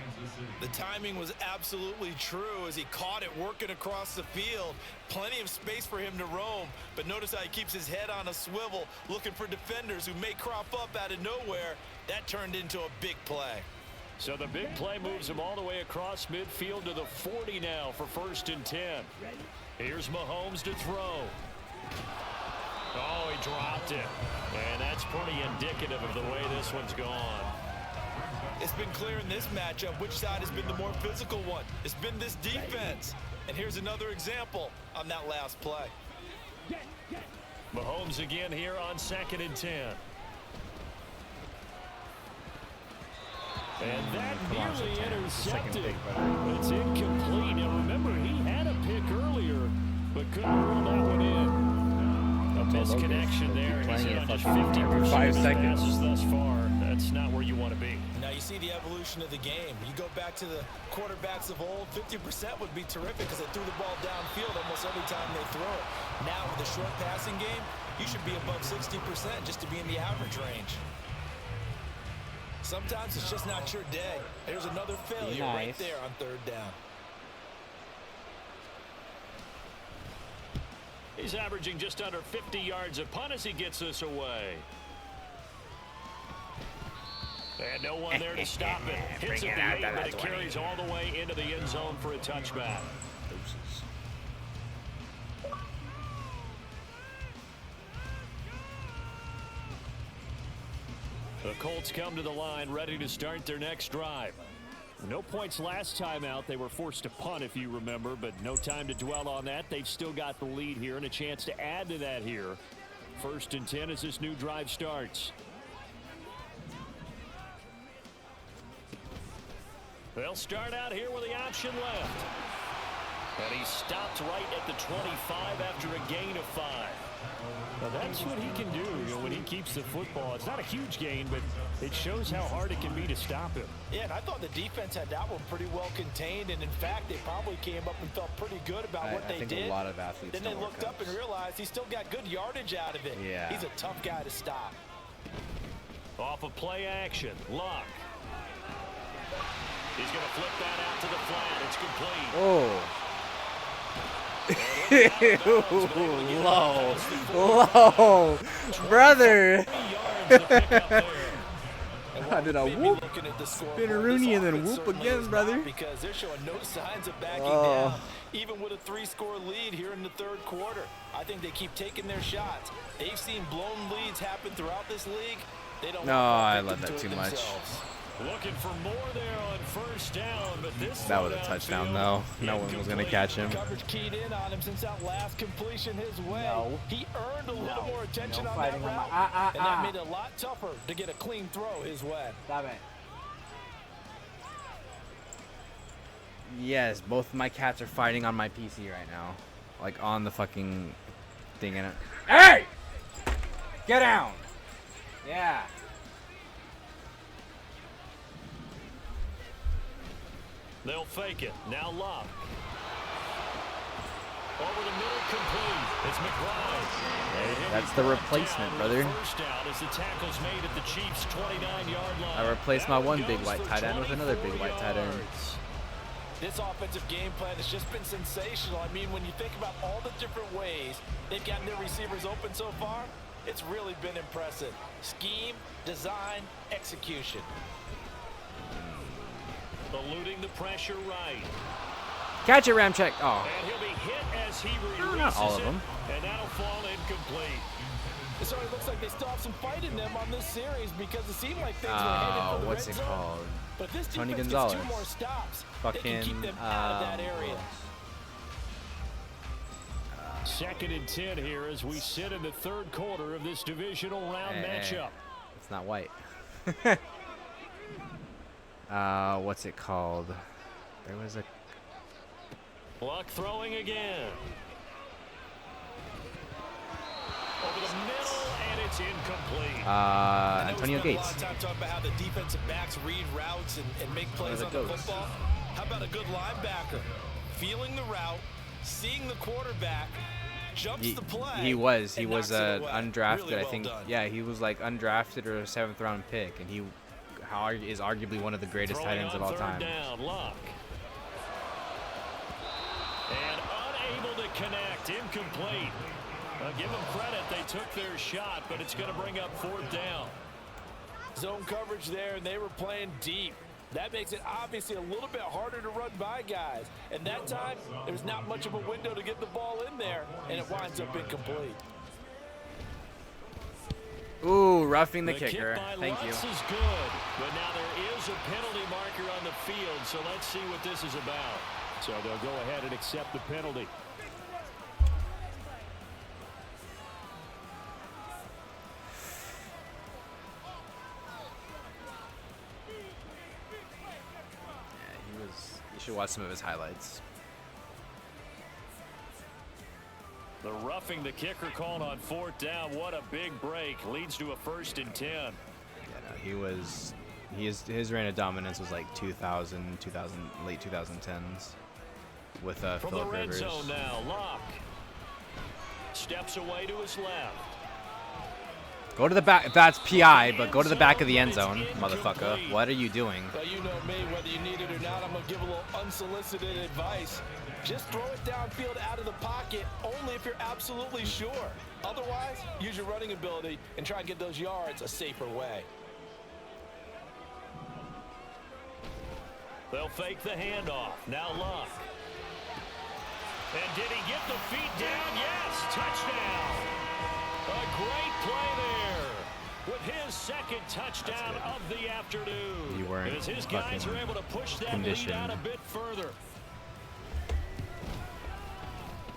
The timing was absolutely true as he caught it working across the field. Plenty of space for him to roam, but notice how he keeps his head on a swivel, looking for defenders who may crop up out of nowhere. That turned into a big play. So the big play moves him all the way across midfield to the 40 now for 1st and 10. Here's Mahomes to throw. Oh, he dropped it. And that's pretty indicative of the way this one's gone. It's been clear in this matchup which side has been the more physical one. It's been this defense. And here's another example on that last play. Mahomes again here on 2nd and 10. And that nearly intercepted. It's incomplete. Now remember, he had a pick earlier, but couldn't rule that one in. A misconnection there. He's hit on just 50% of his passes thus far. That's not where you want to be. Now you see the evolution of the game. You go back to the quarterbacks of old, 50% would be terrific because they threw the ball downfield almost every time they throw it. Now with the short passing game, you should be above 60% just to be in the average range. Sometimes it's just not your day. There's another failure right there on 3rd down. He's averaging just under 50 yards a punt as he gets this away. And no one there to stop it. Hits at the 8, but it carries all the way into the end zone for a touchback. The Colts come to the line ready to start their next drive. No points last time out. They were forced to punt, if you remember, but no time to dwell on that. They've still got the lead here and a chance to add to that here. 1st and 10 as this new drive starts. They'll start out here with the option left. And he stopped right at the 25 after a gain of 5. Well, that's what he can do, when he keeps the football. It's not a huge gain, but it shows how hard it can be to stop him. Yeah, and I thought the defense had that one pretty well contained, and in fact, they probably came up and felt pretty good about what they did. I think a lot of athletes Then they looked up and realized he still got good yardage out of it. Yeah. He's a tough guy to stop. Off of play action, Luck. He's going to flip that out to the flat. It's complete. Oh. Low, brother. I did a whoop, spin-a-rooney, and then whoop again, brother. Because they're showing no signs of backing down, even with a 3-score lead here in the 3rd quarter. I think they keep taking their shots. They've seen blown leads happen throughout this league. They don't. No, I love that too much. Looking for more there on 1st down, but this that was a touchdown, though. No one was going to catch him. Coverage keyed in on him since that last completion his way. No. He earned a little more attention No on that fighting on route, and that made it a lot tougher to get a clean throw his way. Stop it. Yes, both of my cats are fighting on my PC right now. Like, on the fucking thing in it. Hey! Get down! Yeah. They'll fake it. Now Luck. Over the middle, complete. It's McBride. That's the replacement, brother. First down as the tackle's made at the Chiefs' 29-yard line. I replaced my one big white tight end with another big white tight end. This offensive game plan has just been sensational. I mean, when you think about all the different ways they've gotten their receivers open so far, it's really been impressive. Scheme, design, execution. Eluding the pressure right. Catch it, Ramcheck. Oh. And he'll be hit as he releases not all of them. And that'll fall incomplete. So it looks like they still have some fight in them on this series because it seemed like things were headed for the what's red it zone. called? But if this Tony defense Gonzalez. gets 2 more stops, Fucking, they can keep them out of that area. 2nd and 10 here as we sit in the 3rd quarter of this divisional round matchup. It's not white. What's it called? There was a... Luck throwing again. Over the middle, and it's incomplete. Antonio Gates. A lot of time talking about how the defensive backs read routes and make plays on the football. How about a good linebacker? Feeling the route, seeing the quarterback, jumps the play. He was undrafted, really I think. done. Yeah, he was like undrafted or a 7th round pick, and he is arguably one of the greatest tight ends of all time. Down, Luck. And unable to connect, incomplete. Give them credit, they took their shot, but it's going to bring up 4th down. Zone coverage there, and they were playing deep. That makes it obviously a little bit harder to run by guys. And that time, there's not much of a window to get the ball in there, and it winds up incomplete. Ooh, roughing the kicker. Kick by Thank you. Lutz is good, but now there is a penalty marker on the field, so let's see what this is about. So they'll go ahead and accept the penalty. You should watch some of his highlights. The roughing the kicker called on 4th down. What a big break. Leads to a 1st and 10. Yeah, no, his reign of dominance was like 2000, late 2010s with From Phillip the red Rivers. zone now, Luck steps away to his left. Go to the back. That's PI, but go to the back of the end zone, motherfucker. What are you doing? Well, you know me, whether you need it or not, I'm going to give a little unsolicited advice. Just throw it downfield out of the pocket only if you're absolutely sure. Otherwise, use your running ability and try and get those yards a safer way. They'll fake the handoff. Now Luck. And did he get the feet down? Yes, touchdown. A great play there. with his second touchdown of the afternoon. You weren't as his guys are able to push that lead out a bit further.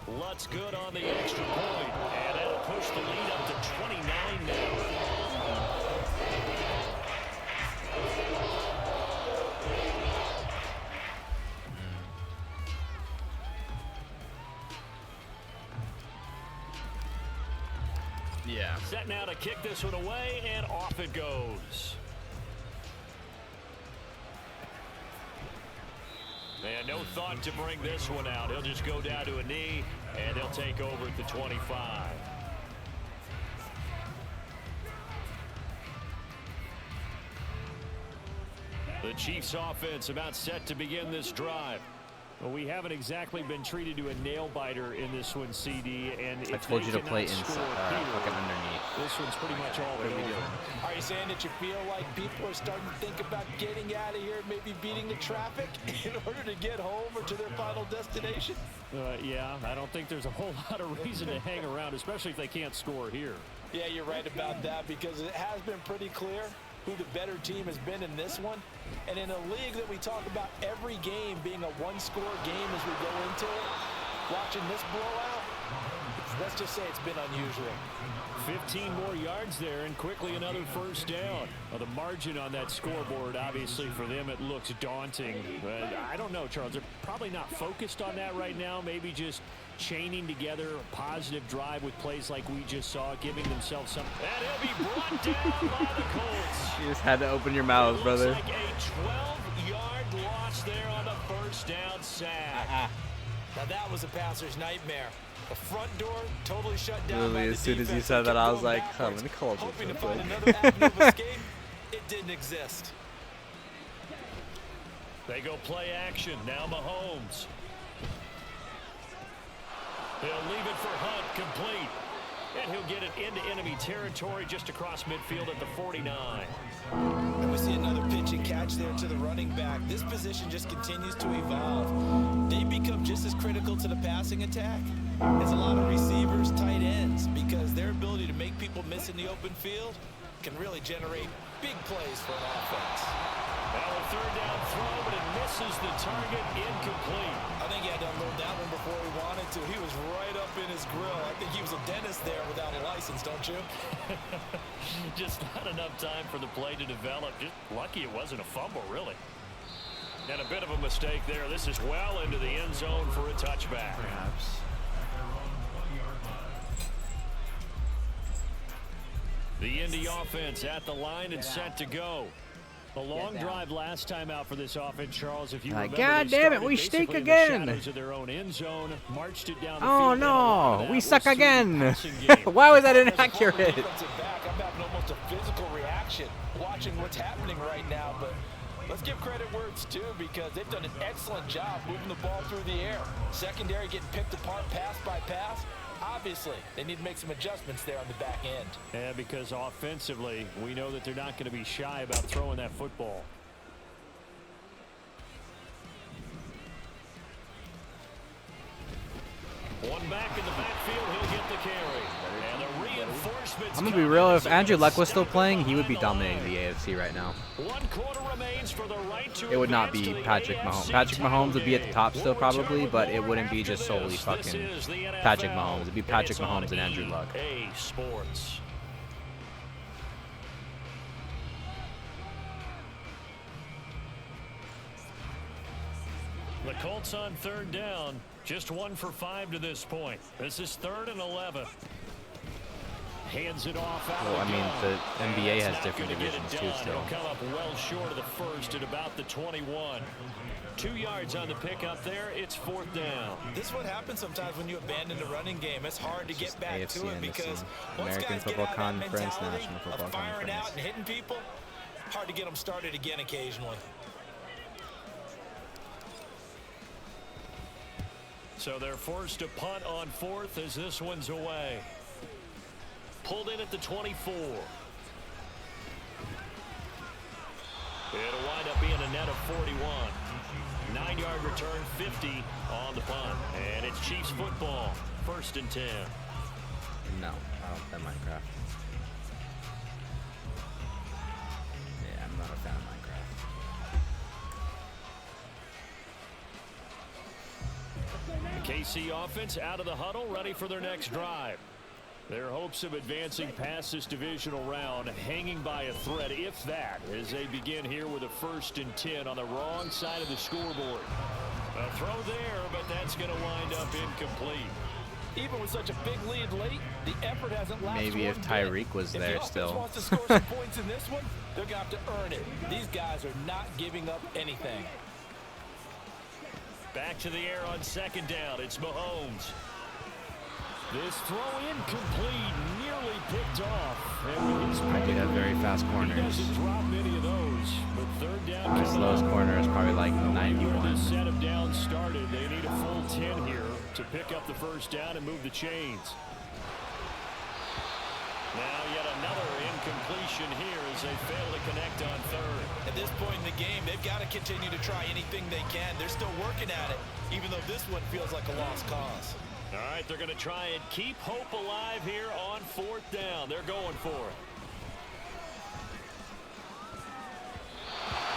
Lutz good on the extra point, and that'll push the lead up to 29 now. Yeah. Set now to kick this one away, and off it goes. And no thought to bring this one out. He'll just go down to a knee, and they'll take over at the 25. The Chiefs offense about set to begin this drive. Well, we haven't exactly been treated to a nail-biter in this one, CD. And I told you to play inside, fucking underneath. This one's pretty much all What are we doing? Are you saying that you feel like people are starting to think about getting out of here, maybe beating the traffic in order to get home or to their final destination? Yeah, I don't think there's a whole lot of reason to hang around, especially if they can't score here. Yeah, you're right about that, because it has been pretty clear who the better team has been in this one. And in a league that we talk about every game being a one-score game as we go into it, watching this blowout, let's just say it's been unusual. 15 more yards there, and quickly another first down. Well, the margin on that scoreboard, obviously, for them, it looks daunting. But I don't know, Charles. They're probably not focused on that right now. Maybe just chaining together a positive drive with plays like we just saw, giving themselves some. And he'll be brought down by the Colts. You just had to open your mouth, brother. Looks like a 12-yard loss there on the first down sack. Now that was a passer's nightmare. The front door totally shut down. Literally, as soon as you said that, I was like, "Huh, let me call this hoping to real find quick." another avenue of escape. It didn't exist. They go play action. Now Mahomes. He'll leave it for Hunt, complete. And he'll get it into enemy territory just across midfield at the 49. And we see another pitch and catch there to the running back. This position just continues to evolve. They become just as critical to the passing attack as a lot of receivers, tight ends, because their ability to make people miss in the open field can really generate big plays for an offense. Now a third down throw, but it misses the target, incomplete. I think he had to unload that one before he wanted to. He was right up in his grill. I think he was a dentist there without a license, don't you? Just not enough time for the play to develop. Just lucky it wasn't a fumble, really. And a bit of a mistake there. This is well into the end zone for a touchback. Perhaps. The Indy offense at the line and set to go. A long drive last time out for this offense, Charles. If you remember, God damn it, we stink again. Of their own end zone, marched it down the Oh field, no, we suck again. game. Why was that inaccurate? I'm having almost a physical reaction watching what's happening right now, but let's give credit where it's due, because they've done an excellent job moving the ball through the air. Secondary getting picked apart pass by pass. Obviously, they need to make some adjustments there on the back end. Yeah, because offensively, we know that they're not going to be shy about throwing that football. One back in the backfield, he'll get the carry. And the reinforcements. I'm gonna be real. If Andrew Luck was still playing, he would be dominating the AFC right now. 1 quarter remains for the right to It would not advance be to the Patrick AFC Mahomes. Patrick Mahomes would be at the top still title game. probably, but it One wouldn't be after just solely this. fucking This is the NFL. Patrick Mahomes. It'd be Patrick It's on Mahomes and Andrew Luck. EA Sports. The Colts on third down, just 1 for 5 to this point. This is 3rd and 11. Hands it off out. Well, I mean, the NBA has Not different gonna get it divisions too done. still. It'll come up well short of the first at about the 21. 2 yards on the pickup there. It's 4th down. This is what happens sometimes when you abandon the running game. It's hard to get back AFC to it, and because NFC. once American guys get Football out of that Conference, mentality National Football of firing out Conference. and hitting people, hard to get them started again occasionally. So they're forced to punt on 4th as this one's away. Pulled in at the 24. It'll wind up being a net of 41. 9-yard return, 50 on the punt. And it's Chiefs football, 1st and 10. No, I don't play Minecraft. KC offense out of the huddle, ready for their next drive. Their hopes of advancing past this divisional round hanging by a thread, if that, as they begin here with a 1st and 10 on the wrong side of the scoreboard. A throw there, but that's going to wind up incomplete. Even with such a big lead late, the effort hasn't lasted. Maybe if Tyreek was there still. If the offense wants to score some points in this one, they're going to have to earn it. These guys are not giving up anything. Back to the air on 2nd down. It's Mahomes. This throw incomplete, nearly picked off. I do have very fast corners. He doesn't drop many of those, but 3rd down. His lowest corner is probably like 91. This set of downs started. They need a full 10 here to pick up the 1st down and move the chains. Now yet another incompletion here as they fail to connect on 3rd. At this point in the game, they've got to continue to try anything they can. They're still working at it, even though this one feels like a lost cause. All right, they're going to try and keep hope alive here on 4th down. They're going for it.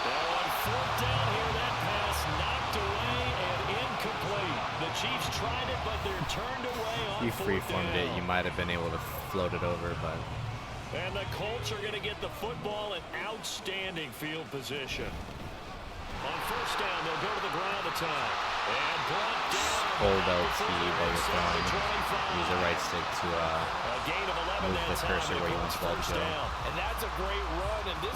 Now on 4th down here, that pass knocked away and incomplete. The Chiefs tried it, but they're turned away on 4th down. You freeformed it, you might have been able to float it over, but... And the Colts are going to get the football in outstanding field position. On 1st down, they'll go to the ground attack. And brought down. Hold LT while you're throwing. Use the right stick to move the cursor where you want the ball to go. And that's a great run. And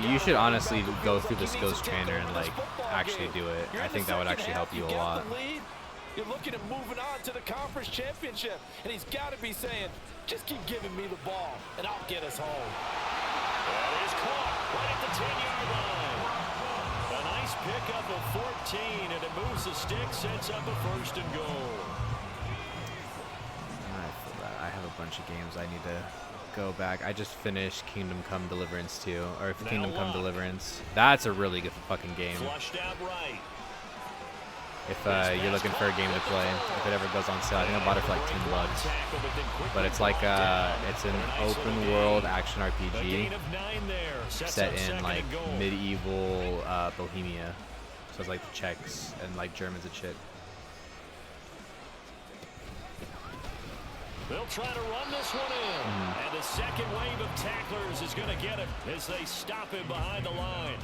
you should honestly go through the skills trainer and like actually do it. I think that would actually help you a lot. You're looking at moving on to the conference championship, and he's got to be saying, just keep giving me the ball, and I'll get us home. That is caught right at the 10-yard line. A nice pickup of 14, and it moves the stick, sets up a 1st and goal. I have a bunch of games I need to go back. I just finished Kingdom Come Deliverance 2, or Kingdom Come Deliverance. That's a really good fucking game. Flushed out right. If you're looking for a game to play, if it ever goes on sale, I think I bought it for like $10. But it's like it's an open world action RPG set in like medieval Bohemia. So it's like the Czechs and like Germans and shit. They'll try to run this one in. And the second wave of tacklers is going to get him as they stop him behind the line.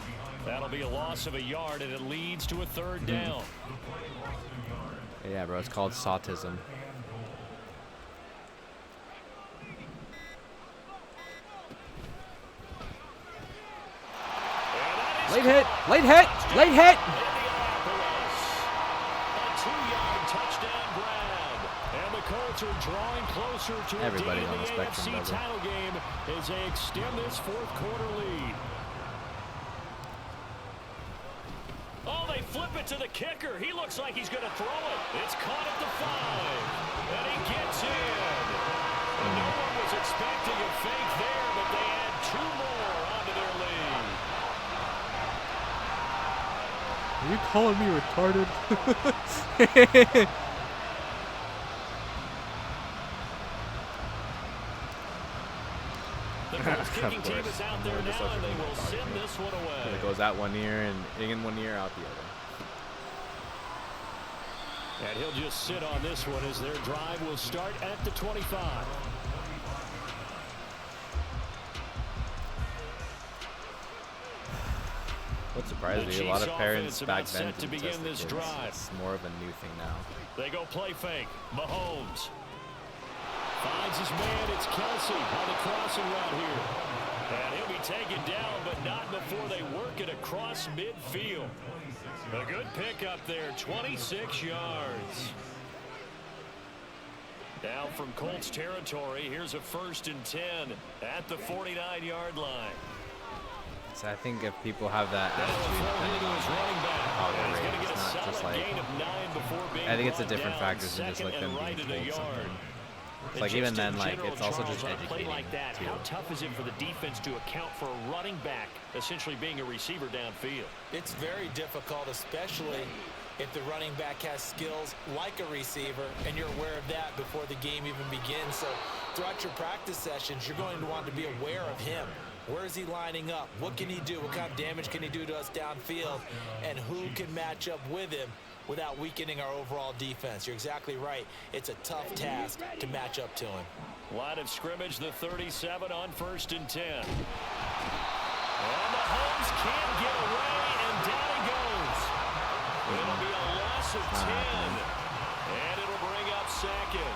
That'll be a loss of a yard, and it leads to a 3rd down. Yeah, bro, it's called Sautism. Late hit! Late hit! Late hit! A 2-yard touchdown grab. And the Colts are drawing closer to Everybody's a on the AFC spectrum, brother. title game as they extend this 4th quarter lead. Oh, they flip it to the kicker. He looks like he's going to throw it. It's caught at the 5. And he gets in. And no one was expecting a fake there, but they add 2 more onto their lead. Are you calling me retarded? The Colts kicking team is out there now, and they will send this one away. It goes out one ear and in one ear, out the other. And he'll just sit on this one as their drive will start at the 25. What surprised me, a lot of parents back then didn't test the kids. It's more of a new thing now. They go play fake. Mahomes finds his man. It's Kelsey on the crossing route here. And he'll be taken down, but not before they work it across midfield. A good pickup there, 26 yards. Now from Colts territory, here's a 1st and 10 at the 49-yard line. So I think if people have that attitude, depending on how they're rated, it's not just like, I think it's a different factor than just like them being told something. It's like even then, like it's also just educating too. How tough is it for the defense to account for a running back essentially being a receiver downfield? It's very difficult, especially if the running back has skills like a receiver, and you're aware of that before the game even begins. So throughout your practice sessions, you're going to want to be aware of him. Where is he lining up? What can he do? What kind of damage can he do to us downfield? And who can match up with him without weakening our overall defense. You're exactly right. It's a tough task to match up to him. Line of scrimmage, the 37 on 1st and 10. And Mahomes can't get away, and down he goes. It'll be a loss of 10, and it'll bring up 2nd.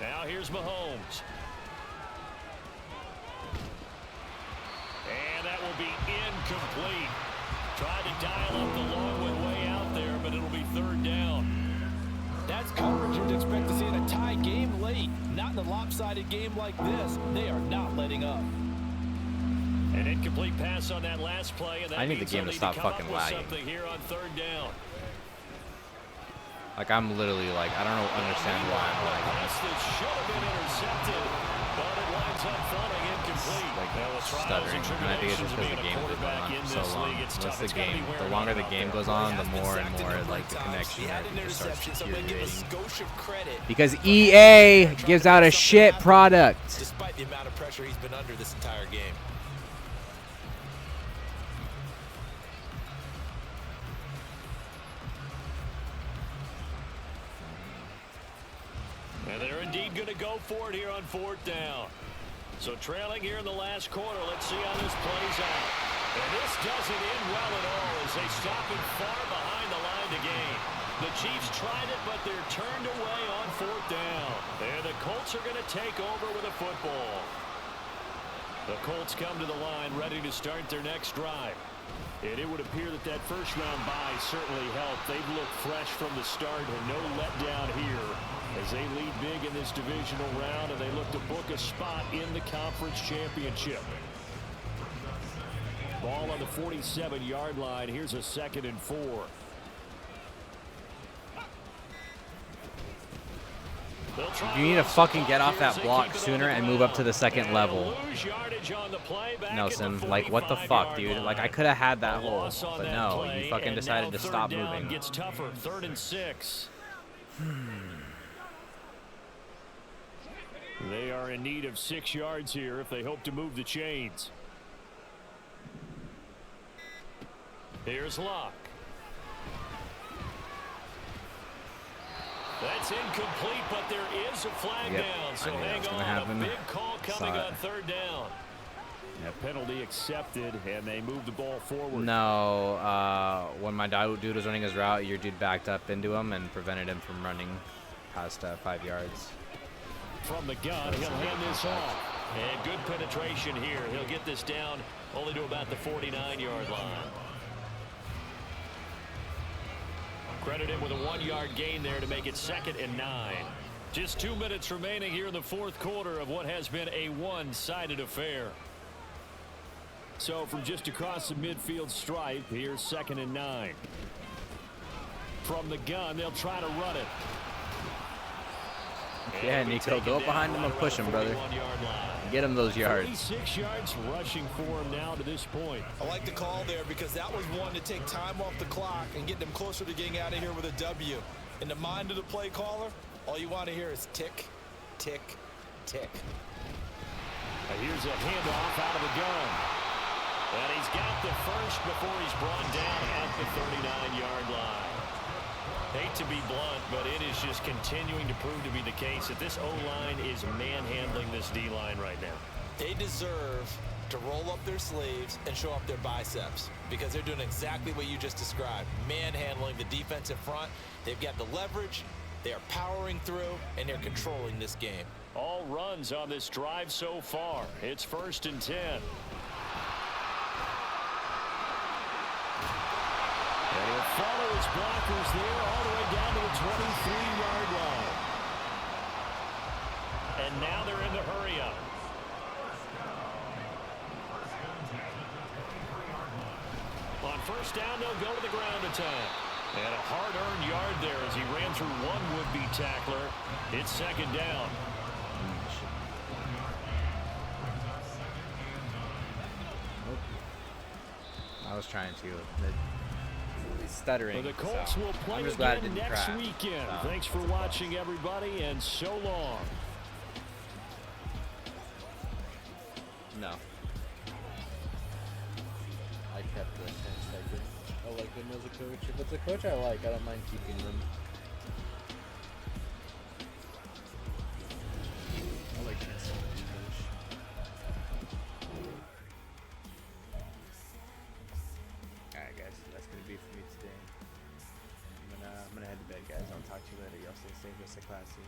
Now here's Mahomes. And that will be incomplete. Tried to dial up the long one way out there, but it'll be 3rd down. That's coverage you'd expect to see in a tie game late. Not in a lopsided game like this. They are not letting up. An incomplete pass on that last play, and that I need the means game they'll to stop need come fucking up with lagging. something here on 3rd down. Like, I'm literally like, I don't understand why I'm lagging. Pass that should have been intercepted, but it winds up falling incomplete. Like, Now, the trials stuttering, and I think it's just because the game has gone on so long. Once the game, the longer the game goes on, the more and more like the connection and everything just starts deteriorating. Because EA gives out a shit product. Despite the amount of pressure he's been under this entire game. And they're indeed going to go for it here on 4th down. So trailing here in the last quarter. Let's see how this plays out. And this doesn't end well at all as they stop it far behind the line to gain. The Chiefs tried it, but they're turned away on 4th down. And the Colts are going to take over with a football. The Colts come to the line ready to start their next drive. And it would appear that that first-round bye certainly helped. They've looked fresh from the start and no letdown here as they lead big in this divisional round, and they look to book a spot in the conference championship. Ball on the 47-yard line. Here's a 2nd and 4. You need to fucking get off that block sooner and move up to the 2nd level. Nelson, like, what the fuck, dude? Like, I could have had that hole, but no, you fucking decided to stop moving. Gets tougher, 3rd and 6. They are in need of 6 yards here if they hope to move the chains. Here's Locke. That's incomplete, but there is a flag down. So hang on, a big call coming on 3rd down. A penalty accepted, and they move the ball forward. No, when my dude was running his route, your dude backed up into him and prevented him from running past 5 yards. From the gun, he'll hand this off. And good penetration here. He'll get this down only to about the 49-yard line. Credit him with a 1-yard gain there to make it 2nd and 9. Just 2 minutes remaining here in the 4th quarter of what has been a one-sided affair. So from just across the midfield stripe, here's 2nd and 9. From the gun, they'll try to run it. Yeah, Nico, go behind him and push him, brother. Get him those yards. 36 yards rushing for him now to this point. I like the call there because that was one to take time off the clock and get them closer to getting out of here with a W. In the mind of the play caller, all you want to hear is tick, tick, tick. Here's a handoff out of the gun. And he's got the first before he's brought down at the 39-yard line. Hate to be blunt, but it is just continuing to prove to be the case that this O-line is manhandling this D-line right now. They deserve to roll up their sleeves and show up their biceps because they're doing exactly what you just described, manhandling the defensive front. They've got the leverage, they are powering through, and they're controlling this game. All runs on this drive so far. It's 1st and 10. And he'll follow his blockers there all the way down to the 23-yard line. And now they're in the hurry-up. On 1st down, they'll go to the ground attack. And a hard-earned yard there as he ran through one would-be tackler. It's 2nd down. I was trying to. Stuttering. The Colts will play again next weekend. Thanks for watching, everybody, and so long. No. I kept the 10 seconds. I like him as a coach. If it's a coach I like, I don't mind keeping them. I like that so much, coach. Alright guys, so that's gonna be it for me today. I'm gonna head to bed, guys. I'll talk to you later. Y'all stay safe, stay classy.